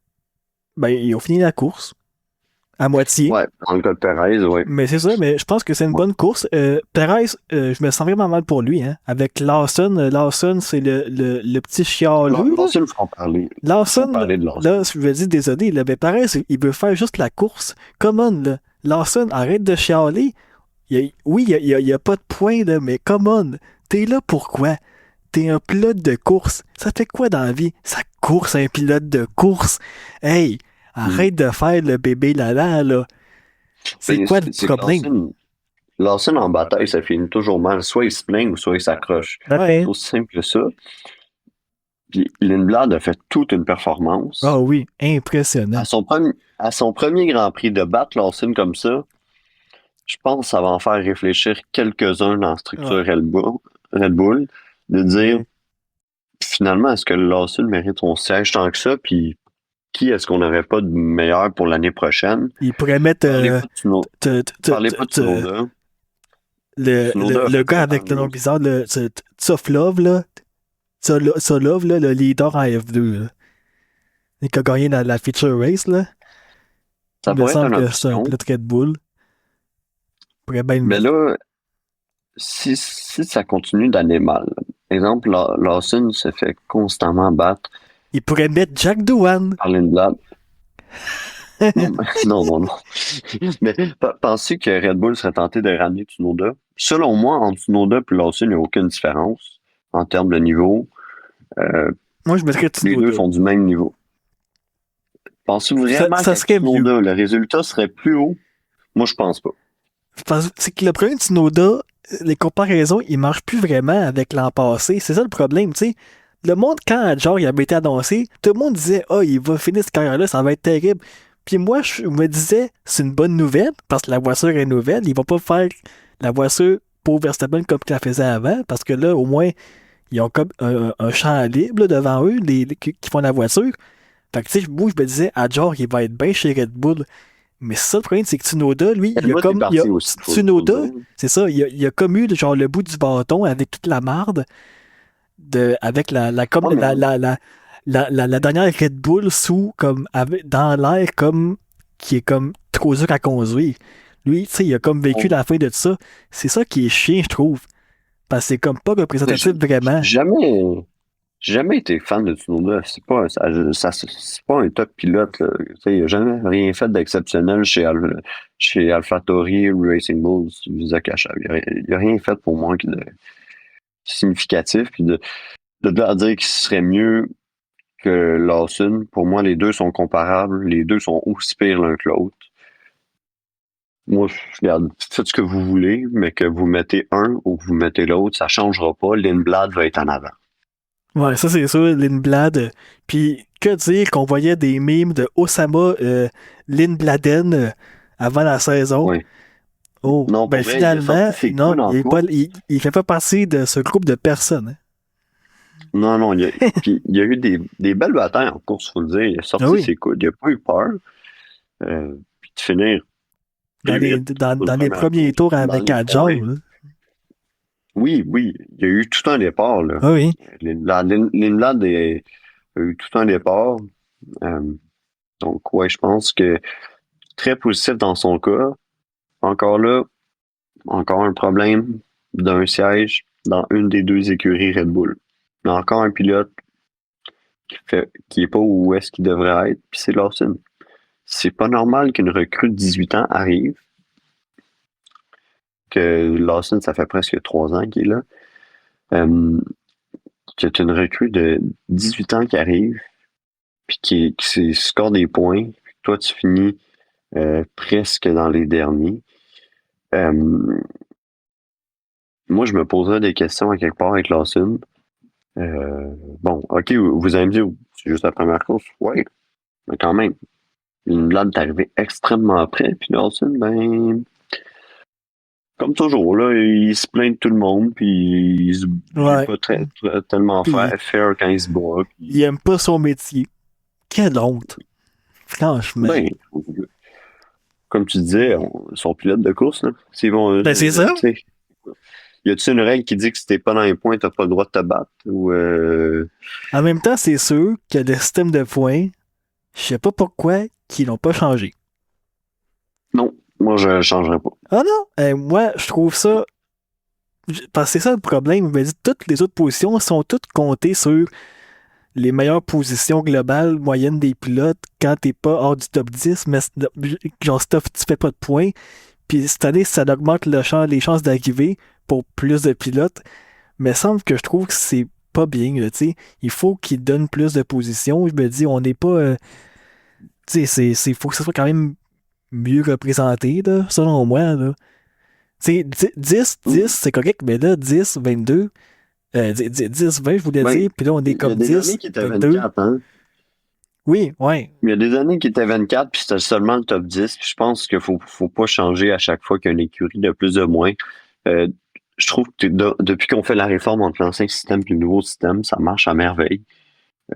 ben, ils ont fini la course à moitié. Ouais, dans le cas de Perez, ouais. Mais c'est ça, mais je pense que c'est une Ouais. bonne course. Perez, je me sens vraiment mal pour lui, hein. Avec Lawson, Lawson, c'est le petit chialeux, là. Lawson, il faut en parler. Il faut Lawson, parler de Lawson. là, je me dis désolé, là, mais Perez, il veut faire juste la course. Come on, là. Lawson, arrête de chialer. Oui, il y a pas de point, là, mais come on. T'es là pourquoi? T'es un pilote de course. Ça fait quoi dans la vie? Ça course un pilote de course. Hey, Mm. arrête de faire le bébé là là. C'est Ben, quoi le c'est que problème? Lawson en bataille, ça finit toujours mal. Soit il se plaint ou soit il s'accroche. Ouais. C'est aussi simple que ça. Puis Lindblad a fait toute une Ah performance. oui, impressionnant. À son premier Grand Prix de battre Lawson comme ça, je pense que ça va en faire réfléchir quelques-uns dans la Ouais. structure Red Bull, de dire finalement, est-ce que Lawson mérite son siège tant que ça? Puis qui est-ce qu'on n'aurait pas de meilleur pour l'année prochaine? Il pourrait mettre Parlez pas de te- te- parlez te- pas de te- Tsunoda. le, Tsunoda a le fait gars son avec le nom année. bizarre, Tsoflov, là. Tsolov, là, le leader en F2, là. Il a gagné la feature race, là. Ça Il me pourrait être semble une que c'est un option. pilote Red Bull. Il pourrait bien le Mais mettre. là, si ça continue d'aller mal, exemple, Lawson se fait constamment battre Il pourrait mettre Jack Doohan. par Lindblad. Non, non, non, non. Mais pensez que Red Bull serait tenté de ramener Tsunoda? Selon moi, entre Tsunoda et Lawson, il n'y a aucune différence en termes de niveau. Euh, Moi, je mettrais les deux Tsunoda. sont du même niveau. Pensez-vous vraiment Ça qu'avec serait mieux. Tsunoda, le résultat serait plus haut? Moi, je pense pas. C'est que le premier Tsunoda, les comparaisons, ils marchent plus vraiment avec l'an passé. C'est ça le problème, tu sais. Le monde, quand genre, il avait été annoncé, tout le monde disait, ah, il va finir cette carrière-là, ça va être terrible. Puis moi, je me disais, c'est une bonne nouvelle, parce que la voiture est nouvelle. Il va pas faire la voiture pour Verstappen comme il la faisait avant, parce que là, au moins, ils ont comme un champ libre là, devant eux, qui font la voiture. Fait que, tu sais, moi, je me disais, Adjor, il va être bien chez Red Bull. Mais ça, le problème, c'est que Tsunoda, lui, il a Helmut est comme. parti aussi, faut le Tsunoda, dire. c'est ça, il a comme eu genre, le bout du bâton avec toute la marde, avec comme, Ouais, mais la dernière Red Bull dans l'air, comme, qui est comme trop dur à conduire. Lui, tu sais, il a comme vécu la fin de ça. C'est ça qui est chiant, je trouve. Parce que c'est comme pas représentatif j'ai vraiment. jamais, j'ai jamais été fan de Tsunoda. C'est pas un top pilote, là. Tu sais, il a jamais rien fait d'exceptionnel chez AlphaTauri ou Racing Bulls, Visa Cacha. Il a rien fait pour moi de significatif. Puis de là à dire qu'il serait mieux que Lawson, pour moi, les deux sont comparables. Les deux sont aussi pires l'un que l'autre. Moi, regarde, faites ce que vous voulez, mais que vous mettez un ou que vous mettez l'autre, ça changera pas. Lindblad va être en avant. Ouais, ça c'est sûr, Lindblad. Puis que dire qu'on voyait des mimes de Osama Lindbladen avant la saison. Oui. Oh, Non, ben pour vrai, il a finalement, sorti ses non, couilles dans le cours. il fait pas partie de ce groupe de personnes, hein. Non, non, puis il y a eu des belles batailles en course, faut le dire. Il a Ah sorti oui, ses couilles, il a pas eu peur. Puis de finir P8 pour une dans les première premiers course, tours dans avec les Adjor, points. là. Oui, oui, il y a eu tout un départ, là. Ah oui, Lindblad a eu tout un départ. Euh, donc, ouais, je pense que très positif dans son cas. Encore là, encore un problème d'un siège dans une des deux écuries Red Bull. Il y a encore un pilote qui est pas où est-ce qu'il devrait être, puis c'est Lawson. C'est pas normal qu'une recrue de 18 ans arrive, que Lawson, ça fait presque 3 ans qu'il est là, que tu as une recrue de 18 ans qui arrive, puis qui score des points, puis toi, tu finis presque dans les derniers. Moi, je me poserais des questions à quelque part avec Lawson. Bon, OK, vous allez me dire, c'est juste la première course. Ouais, mais quand même, Lindblad est arrivé extrêmement près, puis Lawson, ben, comme toujours, là, il se plaint de tout le monde, puis il est ouais. pas tellement Puis fair quand il se bat. il Puis, aime pas son métier. Quelle honte, franchement. ben, comme tu disais, son pilote de course, là, s'ils vont, Ben c'est ça. tu sais, y a-tu une règle qui dit que si t'es pas dans les points, t'as pas le droit de te battre? Ou, En même temps, c'est sûr que le système de points, je sais pas pourquoi qu'ils l'ont pas changé. non, moi, je changerais pas. Ah non, moi, je trouve ça. Parce que c'est ça le problème. Je me dis, toutes les autres positions sont toutes comptées sur les meilleures positions globales moyennes des pilotes quand t'es pas hors du top 10, mais genre, si tu fais pas de points. Puis cette année, ça augmente les chances d'arriver pour plus de pilotes. Mais il semble que je trouve que c'est pas bien, là, tu sais. Il faut qu'ils donnent plus de positions. Je me dis, on n'est pas. Tu sais, faut que ça soit quand même mieux représenté, là, selon moi, là. Tu sais, 10, Mm. 10, c'est correct, mais là, 10, 22, 10, 20, je voulais Ben, dire, puis là, on est il y a comme des années 10, qui étaient 22. 24, hein? Oui, ouais. Il y a des années qui étaient 24, puis c'était seulement le top 10. Puis je pense qu'il faut pas changer à chaque fois qu'il y a une écurie de plus ou moins. Euh, je trouve que depuis qu'on fait la réforme entre l'ancien système et le nouveau système, ça marche à merveille.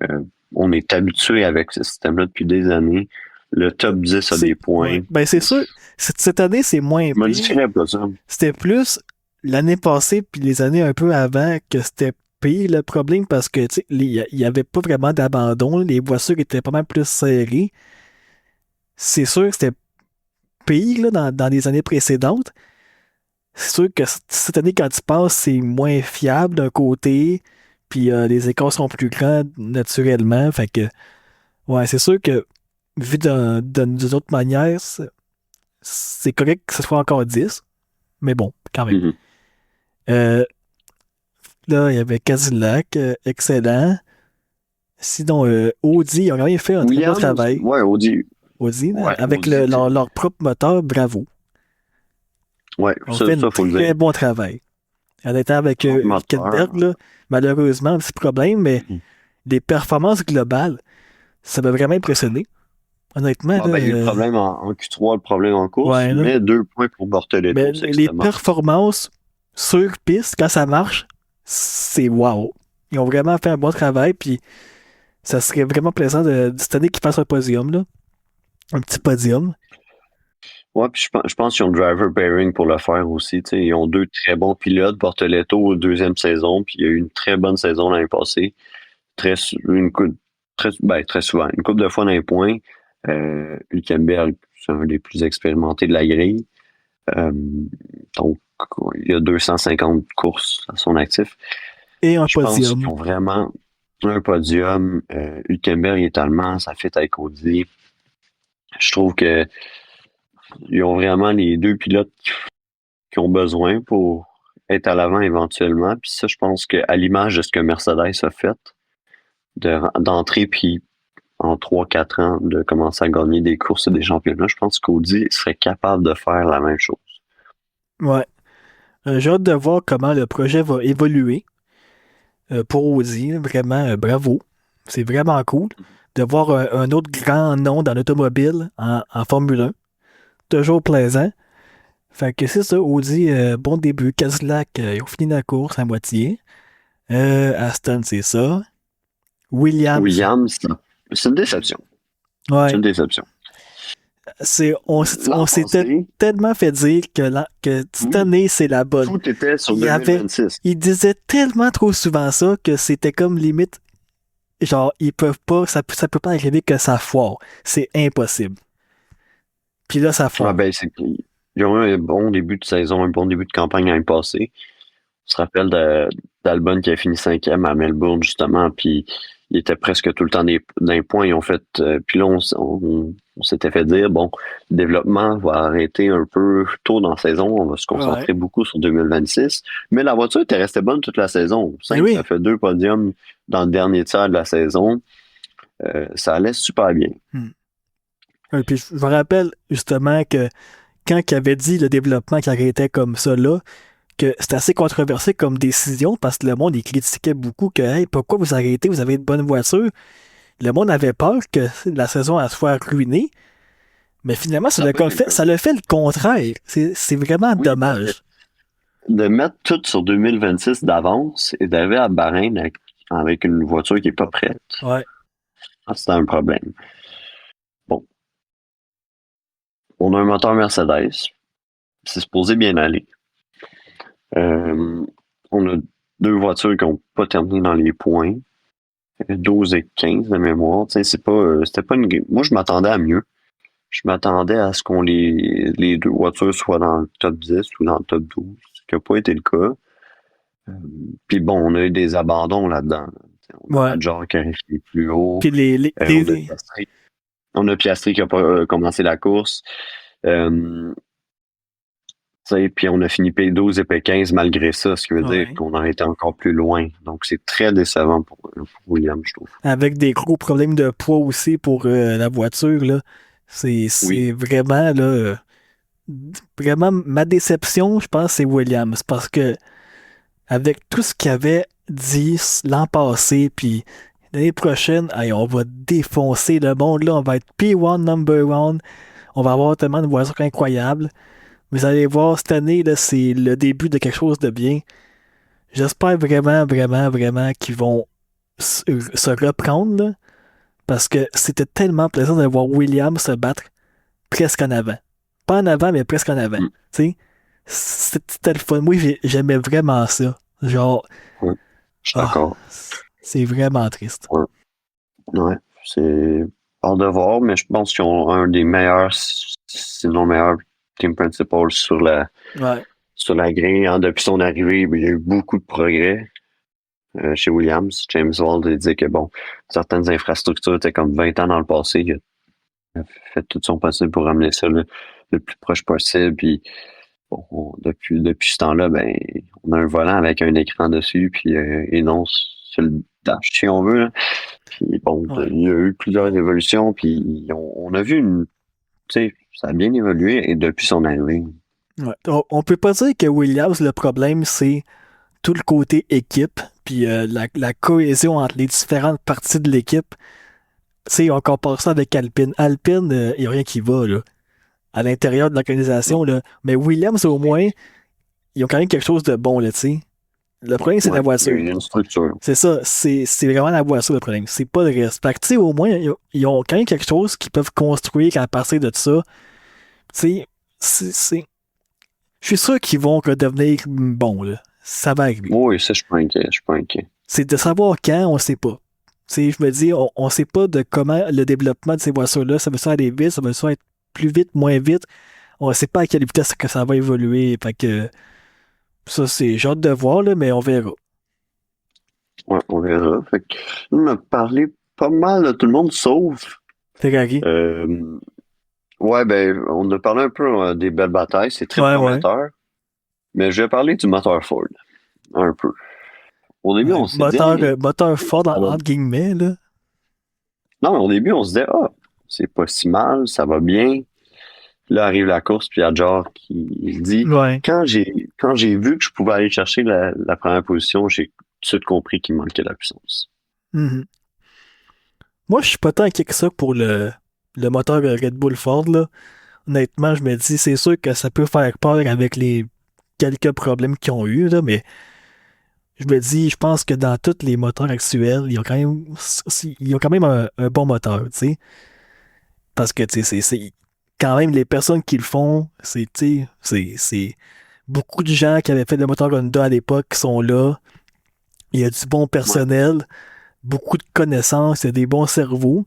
Euh, on est habitué avec ce système-là depuis des années. Le top 10 a des points. Ouais. Ben, c'est sûr, cette année, c'est moins Je pire. modifierais pas ça. C'était plus l'année passée puis les années un peu avant que c'était pire le problème parce que tu sais, il y avait pas vraiment d'abandon. Les voitures étaient pas mal plus serrées. C'est sûr que c'était pire là, dans les années précédentes. C'est sûr que cette année, quand tu passes, c'est moins fiable d'un côté. Puis les écarts sont plus grands naturellement. Fait que, ouais, c'est sûr que vu d'une autre manière, c'est correct que ce soit encore 10. Mais bon, quand même. Mhm. Euh, Là, il y avait Cadillac, excellent. Sinon, Audi, ils ont rien fait un très bon Williams, travail. ouais, Audi. Audi, là, Ouais, avec Audi, leur propre moteur, bravo. ouais, Ils ont fait un ça, faut le dire. très bon travail. En étant avec Propre Hülkenberg, moteur. là, malheureusement, un petit problème, mais Mhm. les performances globales, ça m'a vraiment impressionné. Honnêtement, Bon, là, ben, il y a eu le problème en Q3, le problème en course, ouais, là. mais 2 points pour Mais Bortoleto, c'est les extrêmement positif. performances sur piste, quand ça marche, c'est wow. Ils ont vraiment fait un bon travail, puis ça serait vraiment plaisant cette année qu'ils fassent un podium, là. Un petit podium. Ouais, puis je pense qu'ils ont le driver pairing pour le faire aussi. Tu sais, ils ont deux très bons pilotes. Bortoletto, deuxième saison, puis il y a eu une très bonne saison l'année passée. Très souvent. Une couple de fois dans les points. Hülkenberg, c'est un des plus expérimentés de la grille. Euh, donc, il y a 250 courses à son actif. Et un Je pense podium. qu'ils ont vraiment un podium. Hülkenberg est allemand, ça fait avec Audi. Je trouve que ils ont vraiment les deux pilotes qui ont besoin pour être à l'avant éventuellement. Puis ça, je pense qu'à l'image de ce que Mercedes a fait, d'entrer puis en 3-4 ans de commencer à gagner des courses et des championnats, je pense qu'Audi serait capable de faire la même chose. Ouais. J'ai hâte de voir comment le projet va évoluer pour Audi. Vraiment, bravo. C'est vraiment cool de voir un autre grand nom dans l'automobile en Formule 1. Toujours plaisant. Fait que c'est ça, Audi, bon début. Cadillac, ils ont fini la course à moitié. Aston, c'est ça. Williams, Williams, c'est une déception. C'est ouais. une déception. On L'an s'était passé, tellement fait dire que cette oui, année, c'est la bonne. tout était sur Il y avait, 2026. il disait tellement trop souvent ça que c'était comme limite, genre, ils peuvent pas, ça peut pas arriver que ça foire. C'est impossible. Puis là, ça Ah foire. ben, ils ont eu un bon début de saison, un bon début de campagne l'année passée. On se rappelle d'Albon qui a fini cinquième à Melbourne, justement, puis il était presque tout le temps d'un point. Ils ont fait, puis là, on s'était fait dire, bon, le développement va arrêter un peu tôt dans la saison, on va se Ouais. concentrer beaucoup sur 2026. Mais la voiture était restée bonne toute la saison. Mais Simple, oui. ça fait 2 podiums dans le dernier tiers de la saison. Ça allait super bien. Hmm. Puis je me rappelle justement que quand il avait dit le développement qui arrêtait comme ça là, que c'était assez controversé comme décision parce que le monde il critiquait beaucoup que hey, pourquoi vous arrêtez, vous avez de bonnes voitures. Le monde avait peur que la saison elle soit ruinée, mais finalement Ça n'a pas été le cas. ça le fait le contraire. C'est vraiment Oui, parce que dommage. de mettre tout sur 2026 d'avance et d'arriver à Bahreïn avec une voiture qui n'est pas prête, Ouais. c'était un problème. Bon, on a un moteur Mercedes. C'est supposé bien aller. On a deux voitures qui n'ont pas terminé dans les points. 12 et 15 de mémoire. Tu sais, c'était pas Moi, je m'attendais à mieux. Je m'attendais à ce qu'on les deux voitures soient dans le top 10 ou dans le top 12, ce qui n'a pas été le cas. Puis bon, on a eu des abandons là-dedans. On a Ouais. Hadjar qui arrive plus haut. Puis On a Piastri qui n'a pas commencé la course. Euh, Puis on a fini P12 et P15 malgré ça, ce qui veut dire ouais. qu'on en était encore plus loin. Donc c'est très décevant pour William, je trouve. Avec des gros problèmes de poids aussi pour la voiture, là. Oui, C'est vraiment, là, vraiment ma déception, je pense, c'est Williams. Parce que avec tout ce qu'il avait dit l'an passé, puis l'année prochaine, hey, on va défoncer le monde, là. On va être P1 number one. On va avoir tellement de voitures incroyables. Vous allez voir, cette année, là, c'est le début de quelque chose de bien. J'espère vraiment, vraiment, vraiment qu'ils vont se reprendre, là, parce que c'était tellement plaisant de voir William se battre presque en avant. Pas en avant, mais presque en avant. mm, Tu sais, c'était le fun. Moi, j'aimais vraiment ça. Genre, ouais, je suis ah, d'accord. c'est vraiment triste. Ouais, ouais, c'est hors de voir, mais je pense qu'ils ont un des meilleurs, sinon meilleur team principal Ouais, sur la grille. Hein. Depuis son arrivée, il y a eu beaucoup de progrès chez Williams. James Wald disait que bon, certaines infrastructures étaient comme 20 ans dans le passé. Il a fait tout son possible pour ramener ça le plus proche possible. Puis bon, depuis ce temps-là, ben, on a un volant avec un écran dessus, puis et non sur le dash, si on veut. Là. Puis bon, ouais, il y a eu plusieurs évolutions, puis on a vu tu sais, ça a bien évolué et depuis son arrivée. ouais. On peut pas dire que Williams, le problème, c'est tout le côté équipe, puis la cohésion entre les différentes parties de l'équipe. Tu sais, on compare ça avec Alpine. Alpine, il n'y a rien qui va, là, à l'intérieur de l'organisation, là. Mais Williams, au moins, ils ont quand même quelque chose de bon, là, tu sais. Le problème, c'est Ouais, la il y a voiture. une structure. C'est ça, c'est vraiment la voiture le problème. C'est pas le reste. Fait que, tu sais, au moins, ils ont quand même quelque chose qu'ils peuvent construire à partir de ça. Tu sais, je suis sûr qu'ils vont redevenir bons, là. Ça va arriver. Oui, ça, je suis pas inquiet. Je suis pas inquiet. C'est de savoir quand, on sait pas. Tu sais, je me dis, on sait pas de comment le développement de ces voitures-là, ça va soit aller vite, ça va soit être plus vite, moins vite. On sait pas à quelle vitesse que ça va évoluer. Fait que ça, j'ai hâte de voir, là, mais on verra. Ouais, on verra. Fait que, on a parlé pas mal de tout le monde, sauf, Ferrari. euh, ouais, ben, on a parlé un peu des belles batailles. C'est très Ouais, ouais. prometteur. Mais je vais parler du moteur Ford. Un peu. Au début, Ouais. on s'est dit, hey, Moteur fort, ça va. entre guillemets, là. Non, mais au début, on se disait, ah, c'est pas si mal, ça va bien. Là arrive la course, puis il y a Jar qui dit, Ouais. quand j'ai vu que je pouvais aller chercher la première position, j'ai tout de suite compris qu'il manquait de la puissance. Mhm. Moi, je suis pas tant inquiet que ça pour le moteur Red Bull Ford, là. Honnêtement, je me dis, c'est sûr que ça peut faire peur avec les quelques problèmes qu'ils ont eu, là, mais je me dis, je pense que dans tous les moteurs actuels, ils ont quand même un bon moteur, tu sais. Parce que, tu sais, c'est quand même les personnes qui le font, tu sais, c'est beaucoup de gens qui avaient fait le moteur Honda à l'époque qui sont là. Il y a du bon Ouais. personnel, beaucoup de connaissances, il y a des bons cerveaux.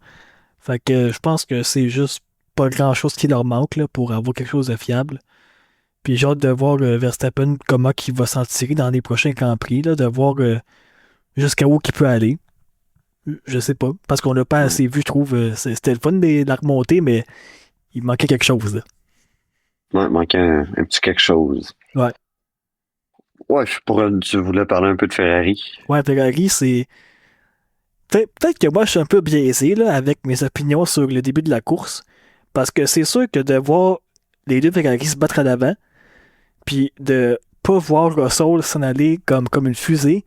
Fait que je pense que c'est juste pas grand-chose qui leur manque là, pour avoir quelque chose de fiable. Puis j'ai hâte de voir Verstappen comment il va s'en tirer dans les prochains Grands Prix, là, de voir jusqu'à où il peut aller. Je sais pas, parce qu'on l'a pas Ouais. assez vu, je trouve. C'était le fun de la remonter, mais il manquait quelque chose, là. Ouais, il manquait un petit quelque chose. Ouais. Ouais, tu voulais parler un peu de Ferrari. Ouais, Ferrari, c'est. Peut-être que moi, je suis un peu biaisé là, avec mes opinions sur le début de la course. Parce que c'est sûr que de voir les deux Ferrari se battre à l'avant, puis de pas voir Russell s'en aller comme une fusée,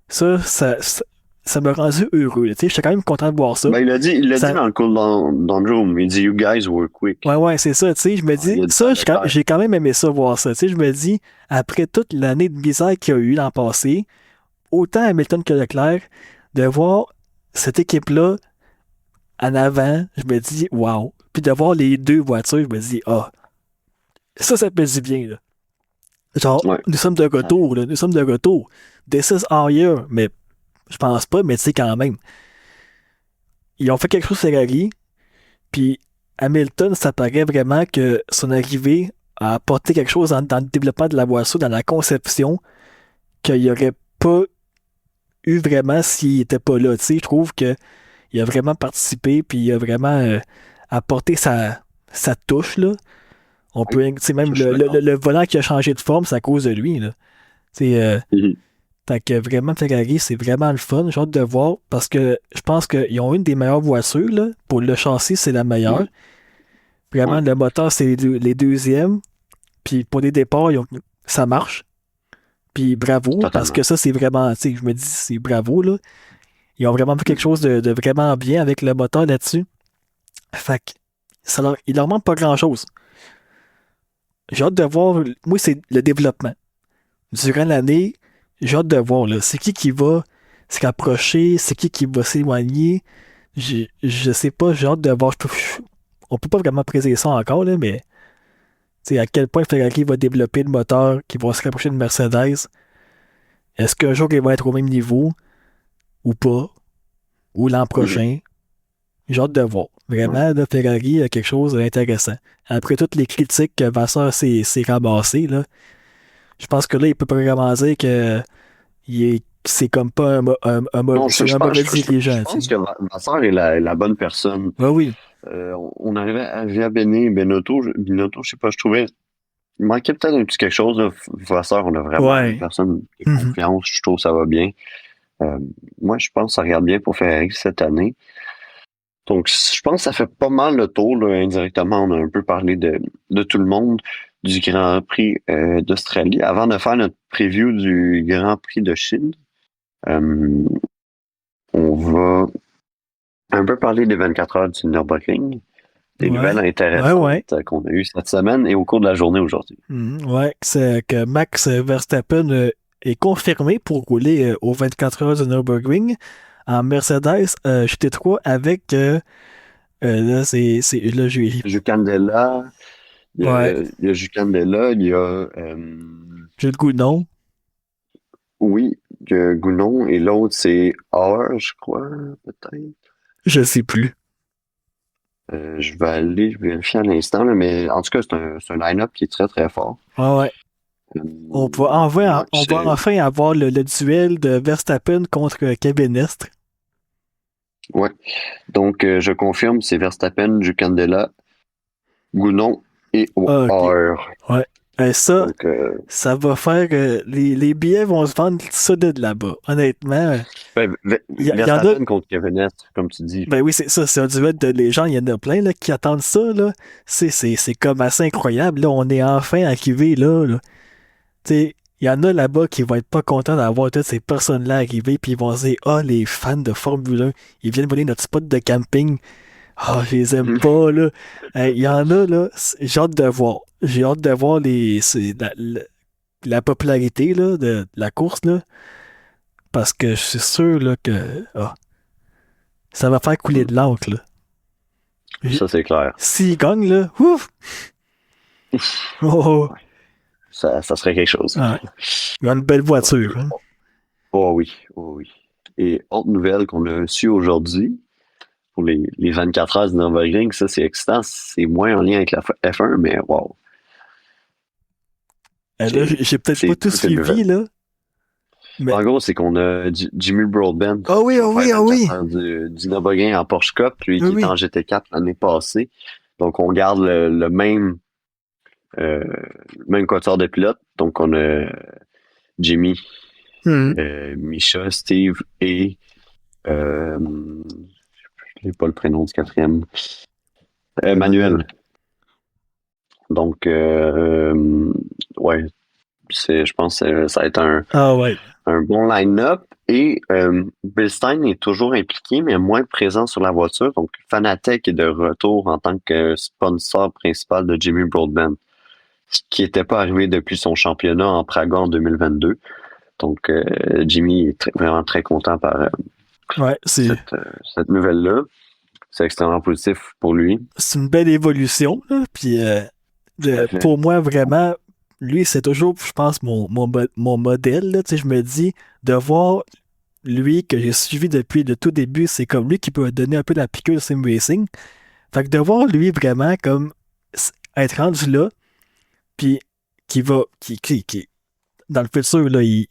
ça m'a rendu heureux. Tu sais, j'étais quand même content de voir ça. Ben, il l'a dit Ça dans le cool down room. Il dit, you guys were quick. ouais, ouais, c'est ça. Tu sais, je me Ouais, dis, il a dit ça ça, à Leclerc. j'ai quand même aimé ça, voir ça. Tu sais, je me dis, après toute l'année de misère qu'il y a eu l'an passé, autant Hamilton que Leclerc, de voir cette équipe-là en avant, je me dis, waouh. Puis de voir les deux voitures, je me dis, ah, ça me dit bien, là. Genre, Ouais. nous sommes de retour, là. Nous sommes de retour. This is our year. Mais je pense pas, mais tu sais, quand même. Ils ont fait quelque chose Ferrari, puis Hamilton, ça paraît vraiment que son arrivée a apporté quelque chose dans le développement de la voiture, dans la conception, qu'il n'y aurait pas eu vraiment s'il n'était pas là. Tu sais, je trouve qu'il a vraiment participé, puis il a vraiment apporté sa touche, là. On Oui, peut, tu sais, ça, même je suis d'accord. le volant qui a changé de forme, c'est à cause de lui, là. Tu sais, Mhm. fait que vraiment, Ferrari, c'est vraiment le fun. J'ai hâte de voir parce que je pense qu'ils ont une des meilleures voitures, là. Pour le châssis, c'est la meilleure. Ouais, Vraiment, ouais, le moteur, c'est les deuxièmes. Puis pour les départs, ça marche. Puis bravo, parce que totalement. ça, c'est vraiment, tu sais, je me dis, c'est bravo, là. Ils ont vraiment fait quelque Mhm. chose de vraiment bien avec le moteur là-dessus. Fait que il leur manque pas grand-chose. J'ai hâte de voir, moi, c'est le développement. Durant l'année, j'ai hâte de voir, là, c'est qui va se rapprocher, c'est qui va s'éloigner. Je sais pas, j'ai hâte de voir. On peut pas vraiment présager ça encore, là, mais tu sais, à quel point Ferrari va développer le moteur qui va se rapprocher de Mercedes. Est-ce qu'un jour il va être au même niveau ou pas? Ou l'an Mhm. prochain? J'ai hâte de voir. Ouais. Vraiment, là, Ferrari a quelque chose d'intéressant. Après toutes les critiques que Vasseur s'est ramassé, là, je pense que là, il peut pas vraiment dire que c'est comme pas Non, c'est un mauvais je dirigeant, tu pense sais. que Vassar est la bonne personne. Ouais, oui. On arrivait à via Binotto, je sais pas, je trouvais, il manquait peut-être un petit quelque chose, là. Vassar, on a vraiment une Ouais. personne de Mhm. confiance, je trouve que ça va bien. Euh, Moi, je pense que ça regarde bien pour Ferrari cette année. Donc, je pense que ça fait pas mal le tour, là, indirectement. On a un peu parlé de tout le monde du Grand Prix d'Australie. Avant de faire notre preview du Grand Prix de Chine, euh, on va un peu parler des 24 heures du Nürburgring, des nouvelles Ouais. Ouais, intéressantes ouais. qu'on a eues cette semaine et au cours de la journée aujourd'hui. Ouais. C'est que Max Verstappen est confirmé pour rouler aux 24 heures de Nürburgring en Mercedes GT3 avec là, là, Jucandela, ouais, il y a Jucandela, il y a j'ai le goût, non? oui, Gounon et l'autre c'est Auer, je crois, peut-être. Je sais plus. Je vais aller vérifier à l'instant, là, mais en tout cas, c'est un line-up qui est très très fort. Ah ouais. Ouais, On va enfin avoir le duel de Verstappen contre Kevin Estre. ouais. Donc, je confirme, c'est Verstappen, Jucandela, Gounon et Ah, ok. Auer. Ouais. Ça, Donc, ça va faire. Les billets vont se vendre solide là-bas. Honnêtement, ben, il y en a. Verstappen contre Kvyat, comme tu dis. Ben oui, c'est ça, c'est un duel de légende. Il y en a plein là, qui attendent ça. Là. C'est comme assez incroyable. Là, on est enfin arrivé là. Tu sais, il y en a là-bas qui vont être pas contents d'avoir toutes ces personnes-là arriver, puis ils vont se dire, ah, les fans de Formule 1, ils viennent voler notre spot de camping. Ah, je les aime pas, là. Il y en a, là, j'ai hâte de voir. J'ai hâte de voir la popularité, là, de la course, là, parce que je suis sûr, là, que ça va faire couler de l'encre, là. Ça, c'est clair. S'ils gagnent, là, ouf! Oh, oh. Ouais, ça serait quelque chose. Ah, il y a une belle voiture, Et- hein. Oh oui, oh oui. Et autre nouvelle qu'on a su aujourd'hui, pour les 24 heures de Nürburgring, ça c'est excitant, c'est moins en lien avec la F1, mais wow, Là, j'ai peut-être pas c'est tout toute une nouvelle. suivi, là, mais... En gros, c'est qu'on a Jimmy Broadbent Ah oui, qui ah va faire oui, ah 24 oui! heures du Nürburgring en Porsche Cup, lui Ah qui était oui. en GT4 l'année passée. Donc on garde le euh, même quatuor de pilote. Donc on a Jimmy, Hmm. Misha, Steve et je n'ai pas le prénom du quatrième. Euh, Manuel. Donc, ouais, je pense que ça va être Ah ouais. un bon line-up. Et Bilstein est toujours impliqué, mais moins présent sur la voiture. Donc, Fanatec est de retour en tant que sponsor principal de Jimmy Broadbent, ce qui n'était pas arrivé depuis son championnat en Praga en 2022. Donc, Jimmy est vraiment très content par Ouais, cette nouvelle-là. C'est extrêmement positif pour lui. c'est une belle évolution, là. Puis Tout à fait. pour moi, vraiment, lui, c'est toujours, je pense, mon modèle, là. Tu sais, je me dis, de voir lui que j'ai suivi depuis le tout début, c'est comme lui qui peut donner un peu la piqûre de sim racing. Fait que de voir lui vraiment comme être rendu là, puis dans le futur, là, il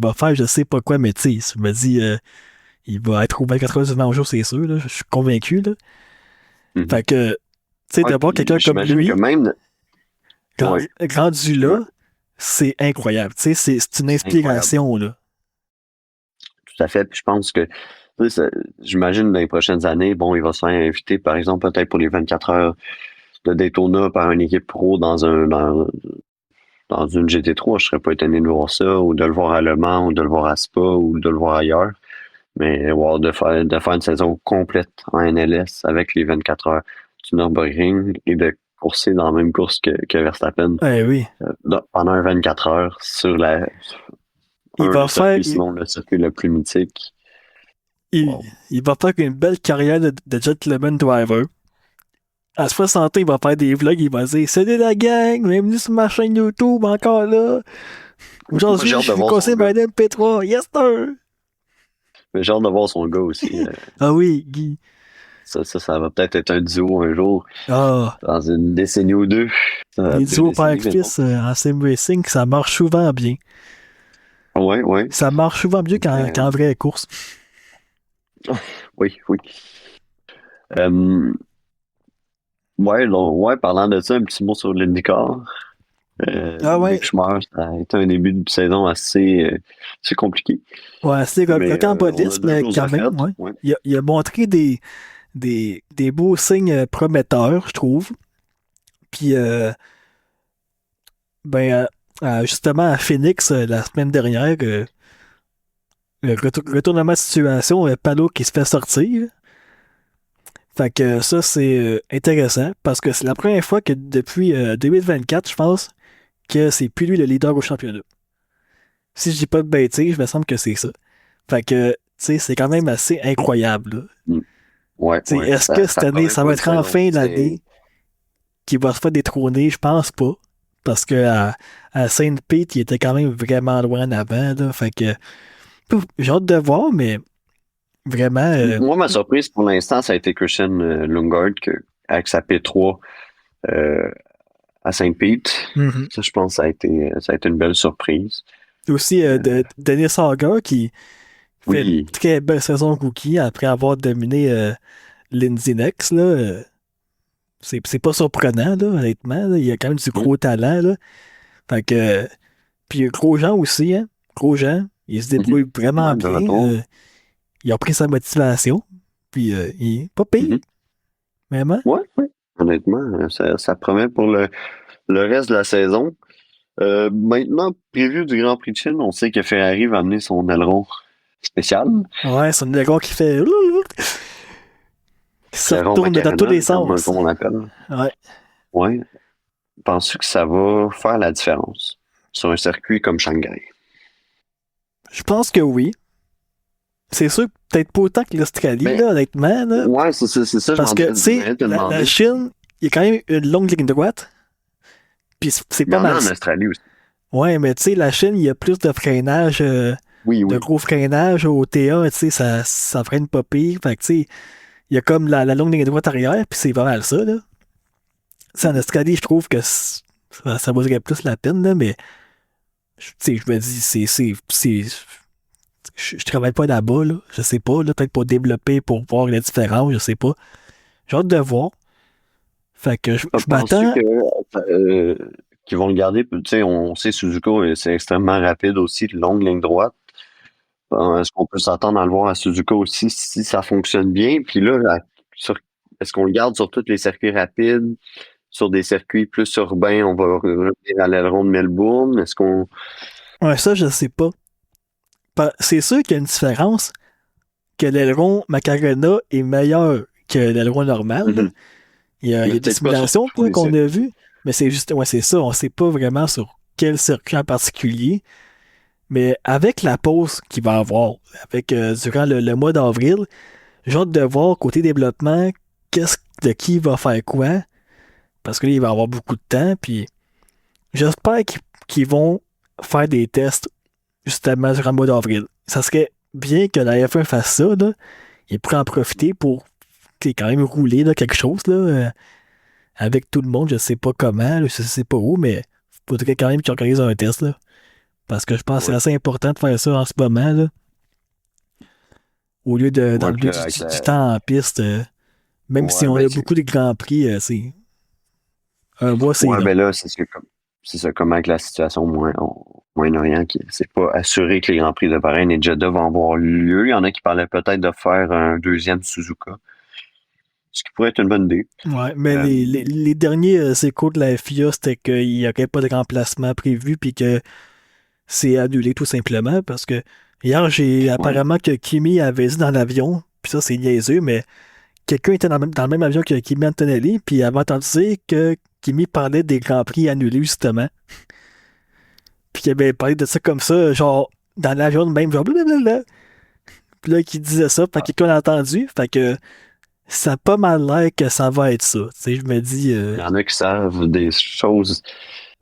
va faire je sais pas quoi, mais tu sais, je me dis, il va être au 24 heures du Mans au jour, c'est sûr, là, je suis convaincu, là. Mhm. Fait que, tu sais, Ouais, de voir puis quelqu'un comme j'imagine que lui, même, ouais, rendu ouais, là, c'est incroyable. Tu sais, c'est une c'est incroyable. inspiration, là. Tout à fait. Puis je pense que, tu sais, j'imagine dans les prochaines années, bon, il va se faire inviter, par exemple, peut-être pour les 24 heures de Daytona par une équipe pro dans une GT3. Je serais pas étonné de voir ça, ou de le voir à Le Mans, ou de le voir à Spa, ou de le voir ailleurs. Mais wow, de faire une saison complète en NLS avec les 24 heures du Nürburgring et de courser dans la même course que Verstappen Eh oui. pendant un 24 heures sur Il un va des faire, circuits, sinon le circuit le plus mythique. Wow. il va faire une belle carrière de gentleman driver. À 60 ans, il va faire des vlogs, il va dire salut la gang, bienvenue sur ma chaîne YouTube, encore là. Moi, j'ai Aujourd'hui, hâte de je vais voir son conseiller gars. ma MP3. Yes, sir! Mais j'ai hâte de voir son gars aussi. Ah oui, Guy. Ça va peut-être être un duo un jour, Ah, dans une décennie ou deux. les Deux duos décennies, mais non. père-fils en sim racing, ça marche souvent bien. Ouais, ouais. Ça marche souvent mieux Mais, qu'en vraie course. oui, oui. Euh, ouais, ouais, parlant de ça, un petit mot sur l'IndyCar. Ah ouais, Mick Schumacher, ça a été un début de saison assez compliqué. ouais, c'est Mais on a rocambolesque, deux mais choses quand à même, faire. ouais. Ouais. Il a montré des beaux signes prometteurs, je trouve. Puis, ben, justement, à Phoenix, la semaine dernière, le retournement de situation, Palo qui se fait sortir. Fait que ça, c'est intéressant parce que c'est la première fois que depuis 2024, je pense, que c'est plus lui le leader au championnat. Si je dis pas de bêtises, il me semble que c'est ça. Fait que, tu sais, c'est quand même assez incroyable, là. Mm. Ouais, Tu sais, ouais. est-ce que cette Ça année, promet ça pas va une être saison. enfin l'année qui va se faire détrôner? Je pense pas. Parce que à Saint-Pete, il était quand même vraiment loin en avant, là. Fait que, pouf, j'ai hâte de voir, mais vraiment, Moi, ma surprise pour l'instant, ça a été Christian Lundgaard avec sa P3 euh, à Saint-Pete. mhm. Ça, je pense que ça a été une belle surprise. Aussi, Euh, Denis Sauger qui fait une oui. très belle saison cookie après avoir dominé Lindsey Nex, là. C'est pas surprenant, là, honnêtement, là. Il y a quand même du Mm. gros talent, là. Fait que, puis Grosjean aussi, hein. Grosjean, il se Mhm. débrouille vraiment Ouais, de bien. retour. Il a pris sa motivation. Puis il est pas pire, Mhm. vraiment. Ouais, ouais. Honnêtement, ça promet pour le reste de la saison. Maintenant, prévu du Grand Prix de Chine, on sait que Ferrari va amener son aileron spécial. Ouais, c'est un dragon qui fait. Qui se L'aileron retourne dans tous Macarena, les comme sens. on l'appelle. Ouais. Ouais. Penses-tu que ça va faire la différence sur un circuit comme Shanghai? Je pense que oui. C'est sûr, peut-être pas autant que l'Australie, Ben, là, honnêtement, là. ouais, c'est ça, Parce que, tu je sais, m'en te la demander. Chine, il y a quand même une longue ligne droite. Puis c'est Il y pas en a mal. en Australie aussi. Ouais, mais tu sais, la Chine, il y a plus de freinage, Oui, de oui. gros freinage au TA, tu sais, ça freine pas pire. Fait que, tu sais, il y a comme la longue ligne droite arrière, puis c'est pas mal ça, là. Tu sais, en Australie, je trouve que ça vaudrait plus la peine, là, mais, tu sais, je me dis, je travaille pas là-bas, là. Je sais pas, là, peut-être pour développer, pour voir la différence, je sais pas. J'ai hâte de voir. Fait que je Penses-tu m'attends. que qu'ils vont le garder? Tu sais, on sait Suzuka, c'est extrêmement rapide aussi, longue ligne droite. Est-ce qu'on peut s'attendre à le voir à Suzuka aussi si ça fonctionne bien? Puis là, sur- est-ce qu'on le garde sur tous les circuits rapides? Sur des circuits plus urbains, on va revenir à l'aileron de Melbourne. Est-ce qu'on... Ouais, ça, je sais pas. C'est sûr qu'il y a une différence que l'aileron Macarena est meilleur que l'aileron normal, là. Mhm. Il y Mais a des peut-être pas sur simulations tous là, les qu'on a circuits. vues, mais c'est juste, ouais, c'est ça. On sait pas vraiment sur quel circuit en particulier. Mais avec la pause qu'il va avoir, avec durant le mois d'avril, j'ai hâte de voir côté développement de qui va faire quoi. Parce que là, il va avoir beaucoup de temps. Puis j'espère qu'ils vont faire des tests justement durant le mois d'avril. Ça serait bien que la F1 fasse ça, là. Il pourrait en profiter pour quand même rouler là, quelque chose là, avec tout le monde. Je sais pas comment, là, je sais pas où, mais il faudrait quand même qu'ils organisent un test. Là, parce que je pense que c'est Ouais. assez important de faire ça en ce moment. Là, au lieu Ouais, puis d'enlever là, avec du la... temps en piste, même si Ouais, on ben, a beaucoup de grands prix, c'est un mois, c'est ouais, long. ben là, c'est ça, comme avec la situation au Moyen-Orient, c'est pas assuré que les Grands Prix de Bahreïn et de Jeddah vont avoir lieu. Il y en a qui parlaient peut-être de faire un deuxième Suzuka, ce qui pourrait être une bonne idée. Ouais, mais Euh, les derniers échos de la FIA, c'était qu'il n'y aurait pas de remplacement prévu, puis que c'est annulé tout simplement, parce que hier, j'ai ouais. apparemment que Kimi avait dit dans l'avion, puis ça, c'est niaiseux, mais quelqu'un était dans le même avion que Kimi Antonelli, puis il avait entendu dire que Kimi parlait des Grands Prix annulés, justement. Puis il avait parlé de ça comme ça, genre, dans l'avion même, genre, blablabla. Puis là, qui disait ça, fait que quelqu'un l'a entendu, fait que ça a pas mal l'air que ça va être ça. Tu sais, je me dis, Il y en a qui savent des choses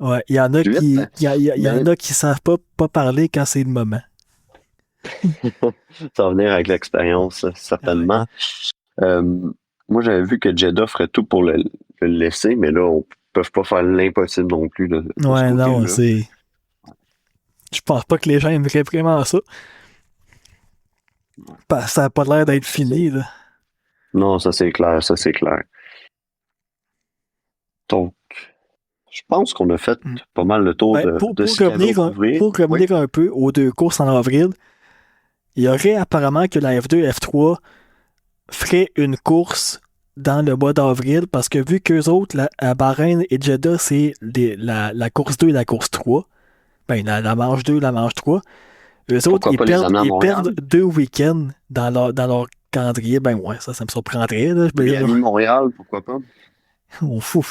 ouais, il y en a vite, il y en mais a qui savent pas parler quand c'est le moment. ça va venir avec l'expérience, Ouais, certainement. Euh, Moi, j'avais vu que Jeddah ferait tout pour le laisser, mais là, on peut pas faire l'impossible non plus de ce ouais, non, côté-là. c'est. Je pense pas que les gens aimeraient vraiment ça. Ça a pas l'air d'être C'est- fini, là. Non, ça c'est clair, ça c'est clair. Donc, je pense qu'on a fait Mm. pas mal le tour Ben, de ce qu'il y avait à couvrir. pour Oui. revenir un peu aux deux courses en avril, il y aurait apparemment que la F2 et F3 feraient une course dans le mois d'avril parce que vu qu'eux autres, à Bahreïn et Jeddah, c'est la course 2 et la course 3, ben la manche 2, la manche 3, eux autres, Pourquoi pas les amener à ils Montréal? perdent 2 week-ends dans leur calendrier. Ben ouais, ça me surprendrait, là. Je me dis, Miami, Montréal, pourquoi pas? on fout.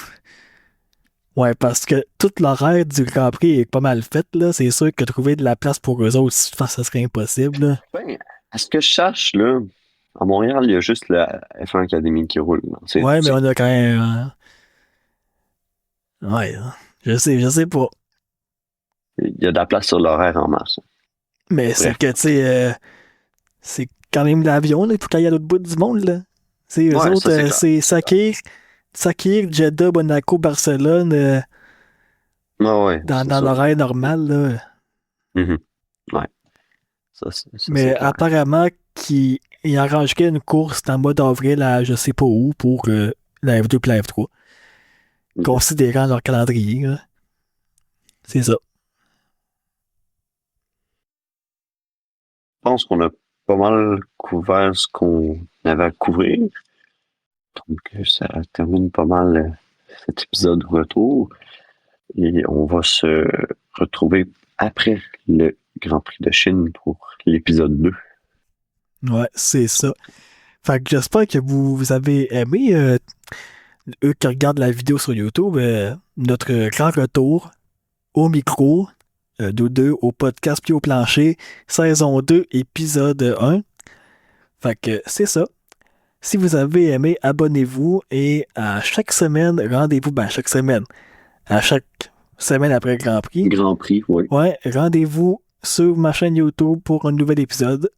Ouais, parce que tout l'horaire du Grand Prix est pas mal fait, là. C'est sûr que trouver de la place pour eux autres, ça serait impossible, là. Ben, à ce que je sache, là, à Montréal, il y a juste la F1 Academy qui roule. Là. Ouais, mais on a quand même. Ouais, je sais pas. Il y a de la place sur l'horaire en masse. Mais c'est Bref. que, tu sais, c'est quand même l'avion, là. Il faut qu'il y ait à l'autre bout du monde, là. Tu sais, eux Ouais, autres, ça c'est clair. c'est Sakir, Jeddah, Monaco, Barcelone, Ouais, ouais, c'est dans ça. l'horaire normal, là. Mhm. Ouais, ça c'est Mais clair. apparemment, il arrangerait une course en mois d'avril à je sais pas où pour la F2 et la F3, Ok. Je considérant leur calendrier, là. C'est ça. pense qu'on a pas mal couvert ce qu'on avait à couvrir. Donc, ça termine pas mal cet épisode retour. Et on va se retrouver après le Grand Prix de Chine pour l'épisode 2. Ouais, c'est ça. Fait que j'espère que vous avez aimé, eux qui regardent la vidéo sur YouTube, notre grand retour au micro, nous deux, au podcast puis au plancher, saison 2 épisode 1. Fait que c'est ça. Si vous avez aimé, abonnez-vous et à chaque semaine, rendez-vous, ben chaque semaine, à chaque semaine après le Grand Prix, Grand Prix, oui. ouais, rendez-vous sur ma chaîne YouTube pour un nouvel épisode.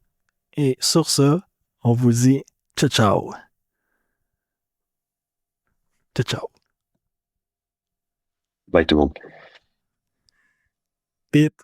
Et sur ça, on vous dit ciao ciao. Ciao ciao. Bye tout le monde. Pip.